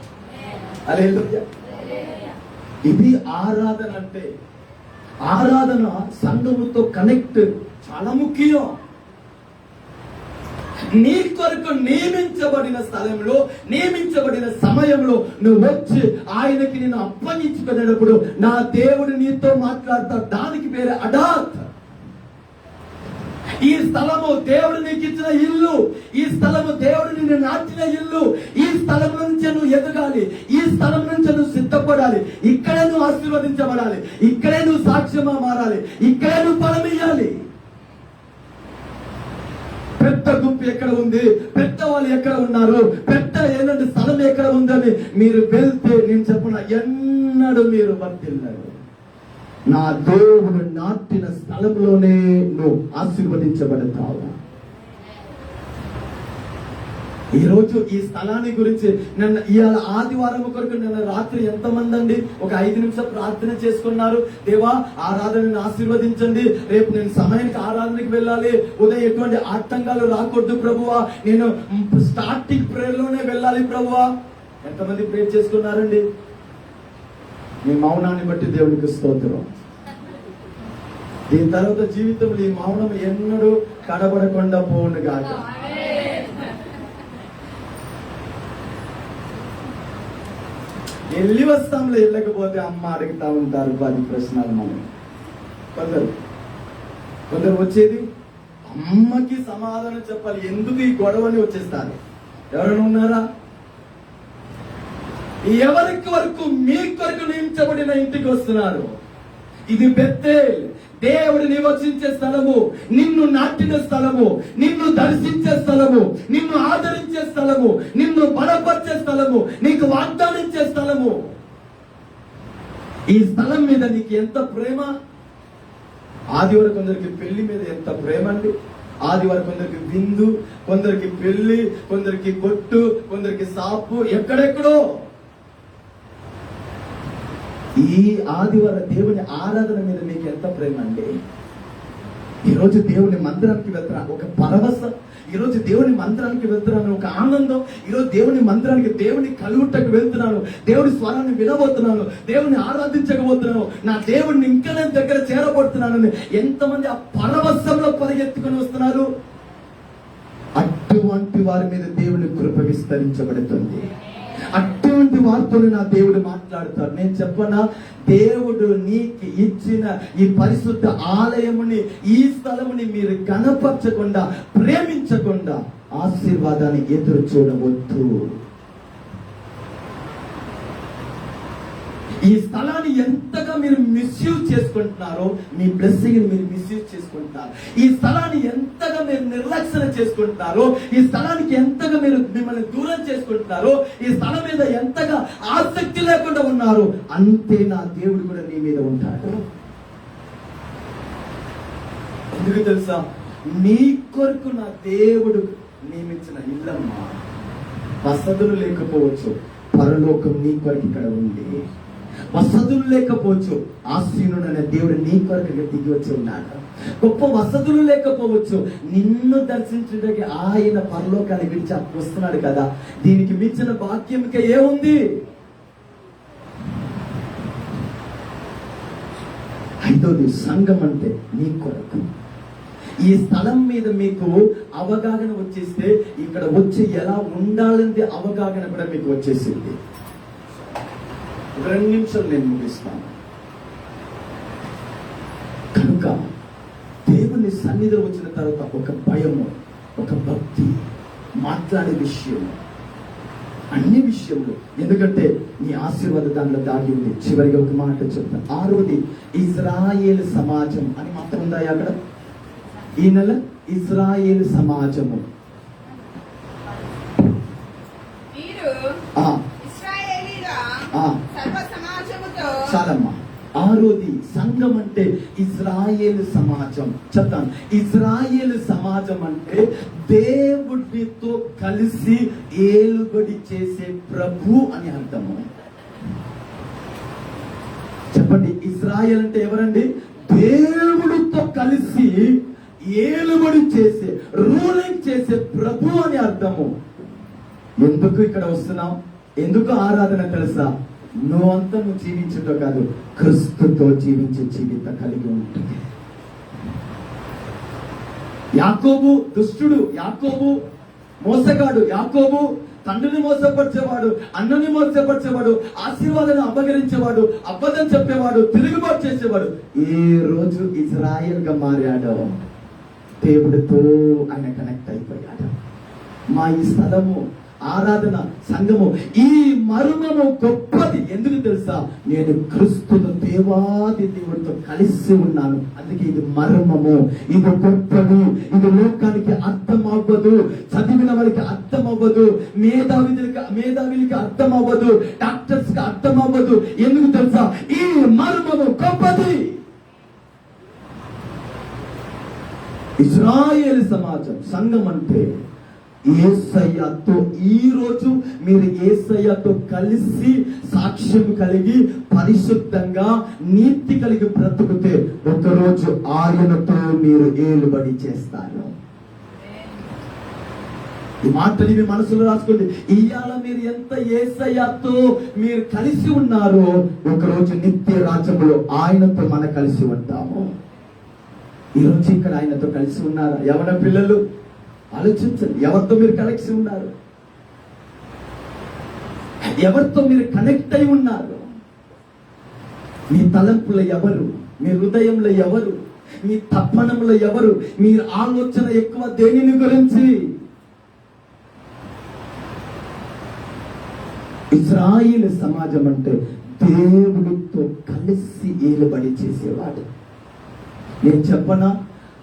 హల్లెలూయా. ఇది ఆరాధన అంటే. ఆరాధన సంఘముతో కనెక్ట్ చాలా ముఖ్యం. నీ కొరకు నియమించబడిన స్థలంలో, నియమించబడిన సమయంలో నువ్వు వచ్చి ఆయనకి నేను అప్పగించుకునేటప్పుడు నా దేవుడు నీతో మాట్లాడతాడు. దానికి పేరే అడాత్. ఈ స్థలము దేవుడు నీకు ఇచ్చిన ఇల్లు, ఈ స్థలము దేవుడు నిన్ను నాటిన ఇల్లు. ఈ స్థలం నుంచి నువ్వు ఎదగాలి, ఈ స్థలం నుంచి నువ్వు సిద్ధపడాలి. ఇక్కడే నువ్వు ఆశీర్వదించబడాలి, ఇక్కడే నువ్వు సాక్ష్యమా మారాలి, ఇక్కడే నువ్వు ఫలమియ్యాలి. పెద్ద గుంపు ఎక్కడ ఉంది, పెద్ద వాళ్ళు ఎక్కడ ఉన్నారు, పెద్ద ఏంటంటే స్థలం ఎక్కడ ఉందని మీరు వెళ్తే నేను చెప్పిన ఎన్నడూ మీరు వర్తిల్లారు. నా దేవుడు నాటిన స్థలంలోనే నువ్వు ఆశీర్వదించబడతావు. ఈరోజు ఈ స్థలాన్ని గురించి నిన్న ఇవాళ ఆదివారం కొరకు నిన్న రాత్రి ఎంతమంది అండి ఒక 5 నిమిషాలు ప్రార్థన చేసుకున్నారు. దేవా ఆరాధనని ఆశీర్వదించండి, రేపు నేను సమయానికి ఆరాధనకి వెళ్ళాలి, ఉదయం ఎటువంటి ఆటంకాలు రాకూడదు ప్రభువా, నేను స్టార్టింగ్ ప్రేయర్ లోనే వెళ్ళాలి ప్రభువా. ఎంతమంది ప్రేయర్ చేసుకున్నారండి? మీ మౌనాన్ని బట్టి దేవునికి స్తోత్రం. దీని తర్వాత జీవితంలో ఈ మౌనం ఎన్నడూ కడబడకుండా పోను గాక. వెళ్ళి వస్తాంలో వెళ్ళకపోతే అమ్మ అడుగుతా ఉంటారు 10 ప్రశ్నలు. మనం కొందరు వచ్చేది అమ్మకి సమాధానం చెప్పాలి, ఎందుకు ఈ గొడవని వచ్చేస్తారు. ఎవరైనా ఉన్నారా? ఎవరికి వరకు మీ కొరకు నియమించబడిన ఇంటికి వస్తున్నారు. ఇది బెతేల్, దేవుడు నివసించే స్థలము, నిన్ను నాటిన స్థలము, నిన్ను దర్శించే స్థలము, నిన్ను ఆదరించే స్థలము, నిన్ను బలపరిచే స్థలము, నీకు వాగ్దానించే స్థలము. ఈ స్థలం మీద నీకు ఎంత ప్రేమ. ఆదివారం కొందరికి పెళ్లి మీద ఎంత ప్రేమ అండి. ఆదివారం కొందరికి విందు, కొందరికి పెళ్లి, కొందరికి కొట్టు, కొందరికి సాపు, ఎక్కడెక్కడో. ఈ ఆదివారం దేవుని ఆరాధన మీద మీకు ఎంత ప్రేమ అండి. ఈరోజు దేవుని మందిరానికి వెళ్తున్నాను ఒక పరవశం, ఈరోజు దేవుని మందిరానికి వెళ్తున్నాను ఒక ఆనందం, ఈరోజు దేవుని మందిరానికి దేవుని కలుగుటకు వెళ్తున్నాను, దేవుడి స్వరాన్ని వినబోతున్నాను, దేవుని ఆరాధించకపోతున్నాను, నా దేవుడిని ఇంకా నేను దగ్గర చేరబోతున్నాను. ఎంతమంది ఆ పరవశంలో పరిగెత్తుకుని వస్తున్నారు. అటువంటి వారి మీద దేవుని కృప విస్తరించబడుతుంది. అటువంటి వారితో నా దేవుడు మాట్లాడతాడు. నేను చెప్పనా, దేవుడు నీకు ఇచ్చిన ఈ పరిశుద్ధ ఆలయముని, ఈ స్థలముని మీరు కనపరచకుండా, ప్రేమించకుండా ఆశీర్వాదాన్ని ఎదురు చూడవద్దు. ఈ స్థలాన్ని ఎంతగా మీరు మిస్యూజ్ చేసుకుంటున్నారో మీ బ్లెస్సింగ్ మీరు మిస్యూజ్ చేసుకుంటున్నారు. ఈ స్థలాన్ని ఎంతగా మీరు నిర్లక్ష్యం చేసుకుంటున్నారో, ఈ స్థలానికి ఎంతగా మీరు మిమ్మల్ని దూరం చేసుకుంటున్నారో, ఈ స్థలం మీద ఎంతగా ఆసక్తి లేకుండా ఉన్నారు, అంతే నా దేవుడు కూడా నీ మీద ఉంటాడు. ఎందుకు తెలుసా? నీ కొరకు నా దేవుడు నియమించిన ఇల్లమ్మా. వసతులు లేకపోవచ్చు, పరలోకం నీ కొరకు ఇక్కడ ఉంది. వసతులు లేకపోవచ్చు, ఆశీనుడైన దేవుడు నీ కొరకు దిగి వచ్చి ఉన్నాడు. గొప్ప వసతులు లేకపోవచ్చు, నిన్ను దర్శించడానికి ఆయన పరలోకాన్ని విడిచి వస్తున్నాడు కదా. దీనికి మించిన భాగ్యంగా ఏముంది? ఐదోది, సంఘం అంటే నీ కొరకు. ఈ స్థలం మీద మీకు అవగాహన వచ్చేస్తే ఇక్కడ వచ్చి ఎలా ఉండాలని అవగాహన కూడా మీకు వచ్చేసింది. 2 నిమిషాలు నేను ముగిస్తాను. కనుక దేవుని సన్నిధిలో వచ్చిన తర్వాత ఒక భయము, ఒక భక్తి, మాట్లాడే విషయం, అన్ని విషయంలో, ఎందుకంటే నీ ఆశీర్వాద దానిలో దాగి ఉంది. చివరిగా ఒక మాట చెప్తాను. 6వది ఇజ్రాయేల్ సమాజం అని మాత్రం ఉందా అక్కడ? ఈ నెల ఇజ్రాయేల్ సమాజము. చాలమ్మా. 6వది సంఘం అంటే ఇజ్రాయేల్ సమాజం. చెప్తాను, ఇజ్రాయేల్ సమాజం అంటే దేవుడితో కలిసి ఏలుబడి చేసే ప్రభు అని అర్థము. చెప్పండి, ఇజ్రాయేల్ అంటే ఎవరండి? దేవుడితో కలిసి ఏలుబడి చేసే, రూలింగ్ చేసే ప్రభు అని అర్థము. ఎందుకు ఇక్కడ వస్తున్నాం? ఎందుకు ఆరాధన తెలుసా? నువ్వంతా నువ్వు జీవించటం కాదు, క్రీస్తుతో జీవించే జీవితం కలిగి ఉంటుంది. యాకోబు దుష్టుడు, యాకోబు మోసగాడు, యాకోబు తండ్రిని మోసపరిచేవాడు, అన్నని మోసపరిచేవాడు, ఆశీర్వాదాన్ని అపహరించేవాడు, అబద్ధం చెప్పేవాడు, తిరుగుబాటు చేసేవాడు. ఏ రోజు ఇజ్రాయెల్ గా మారాడో దేవుడితో ఆయన కనెక్ట్ అయిపోయాడు. మా ఈ స్థలము, ఆరాధన సంఘము, ఈ మర్మము గొప్పది. ఎందుకు తెలుసా? నేను క్రీస్తును దేవాది దేవుడితో కలిసి ఉన్నాను. అందుకే ఇది మర్మము, ఇది గొప్పది. ఇది లోకానికి అర్థం అవ్వదు, చదివిన వారికి అర్థం అవ్వదు, మేధావులకి అర్థం అవ్వదు, డాక్టర్స్ కి అర్థం అవ్వదు. ఎందుకు తెలుసా? ఈ మర్మము గొప్పది. ఇశ్రాయేలు సమాజం, సంఘం అంటే యేసయ్యతో, ఈ రోజు మీరు యేసయ్యతో కలిసి సాక్ష్యం కలిగి పరిశుద్ధంగా నీతి కలిగి బ్రతుకుతే ఒకరోజు ఆయనతో మీరు ఏలుబడి చేస్తారు. ఈ మాటని మీ మనసులో రాసుకోండి. ఇవాళ మీరు ఎంత యేసయ్యతో మీరు కలిసి ఉన్నారో ఒకరోజు నిత్య రాజ్యములో ఆయనతో మనం కలిసి ఉంటాము. ఈరోజు ఇక్కడ ఆయనతో కలిసి ఉన్నారా? యవన పిల్లలు ఆలోచించండి, ఎవరితో మీరు కనెక్ట్ ఉన్నారు? ఎవరితో మీరు కనెక్ట్ అయి ఉన్నారు? మీ తలంపులో ఎవరు? మీ హృదయంలో ఎవరు? మీ తప్పనంలో ఎవరు? మీ ఆలోచన ఎక్కువ దేనిని గురించి? ఇశ్రాయేలు సమాజం అంటే దేవుడితో కలిసి ఏలుబడి చేసేవాడు. నేను చెప్పనా,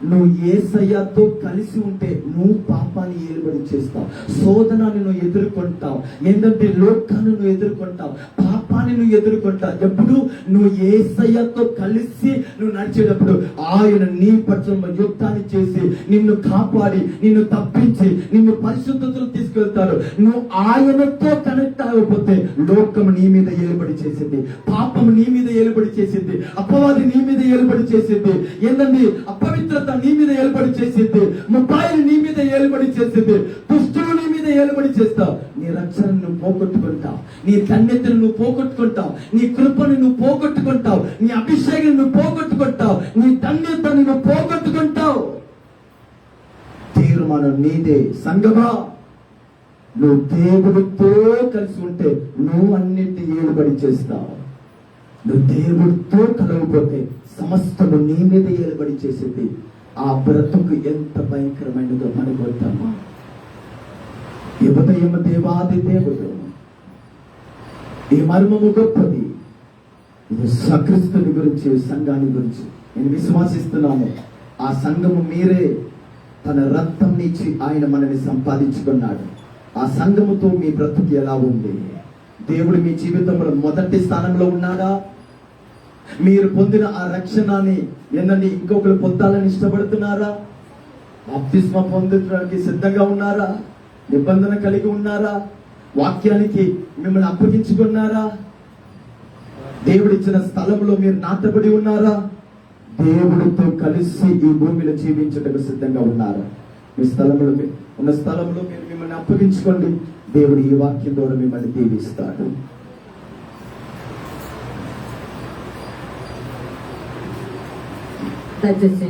నువ్వు యేసయ్యతో కలిసి ఉంటే నువ్వు పాపాన్ని ఏలుబడి చేస్తావు, శోధనని నువ్వు ఎదుర్కొంటావు, ఏంటంటే లోకాన్ని నువ్వు ఎదుర్కొంటావు, పాపాన్ని నువ్వు ఎదుర్కొంటావు. ఎప్పుడు నువ్వు యేసయ్యతో కలిసి నువ్వు నడిచేటప్పుడు ఆయన నీ పక్షంలో యుద్ధాన్ని చేసి నిన్ను కాపాడి, నిన్ను తప్పించి, నిన్ను పరిశుద్ధతలు తీసుకెళ్తాడు. నువ్వు ఆయనతో కనెక్ట్ అవ్వకపోతే లోకం నీ మీద ఏలుబడి చేసింది, పాపం నీ మీద ఏలుబడి చేసింది, అపవాది నీ మీద ఏలుబడి చేసింది, ఏంటండి అపవిత్రత నీ మీద ఏలుబడి చేసింది, మొబైల్ నీ మీద ఏలుబడి చేసింది, దుష్టులు నీ మీద ఏలుబడి చేస్తావు. నీ రక్షణను నువ్వు పోగొట్టుకుంటావు, నీ ధన్యతను నువ్వు పోగొట్టుకుంటావు, నీ కృపను నువ్వు పోగొట్టుకుంటావు, నీ అభిషేకం నువ్వు పోగొట్టుకుంటావు, నీ ధన్యతను నువ్వు పోగొట్టుకుంటావు. తీర్మానం నీదే. సంగమా, నువ్వు దేవుడితో కలిసి ఉంటే నువ్వు అన్నింటి ఏలుబడి చేస్తావు. నువ్వు దేవుడితో కలవకపోతే సమస్తము నీ మీద ఏలుబడి చేసేది. ఆ బ్రతుకు ఎంత భయంకరమైనదో మనకు వద్దామా? ఉదయం దేవాది దేవుడు, ఈ మర్మము గొప్పది. ఇది సక్రీస్తుని గురించి, సంఘాన్ని గురించి నేను విశ్వాసిస్తున్నాను. ఆ సంఘము మీరే. తన రక్తం నుంచి ఆయన మనల్ని సంపాదించుకున్నాడు. ఆ సంఘముతో మీ బ్రతుకు ఎలా ఉంది? దేవుడు మీ జీవితంలో మొదటి స్థానంలో ఉన్నాడా? మీరు పొందిన ఆ రక్షణని ఏంటంటే ఇంకొకరు పొందాలని ఇష్టపడుతున్నారా? బాప్తిస్మా పొందడానికి సిద్ధంగా ఉన్నారా? నిబంధన కలిగి ఉన్నారా? వాక్యానికి మిమ్మల్ని అప్పగించుకున్నారా? దేవుడిచ్చిన స్థలంలో మీరు నాటబడి ఉన్నారా? దేవుడితో కలిసి ఈ భూమిలో జీవించడానికి సిద్ధంగా ఉన్నారా? మీ స్థలంలో ఉన్న స్థలంలో మీరు మిమ్మల్ని అప్పగించుకోండి. దేవుడు ఈ వాక్యం ద్వారా మిమ్మల్ని దీవిస్తాడు. దయచేసి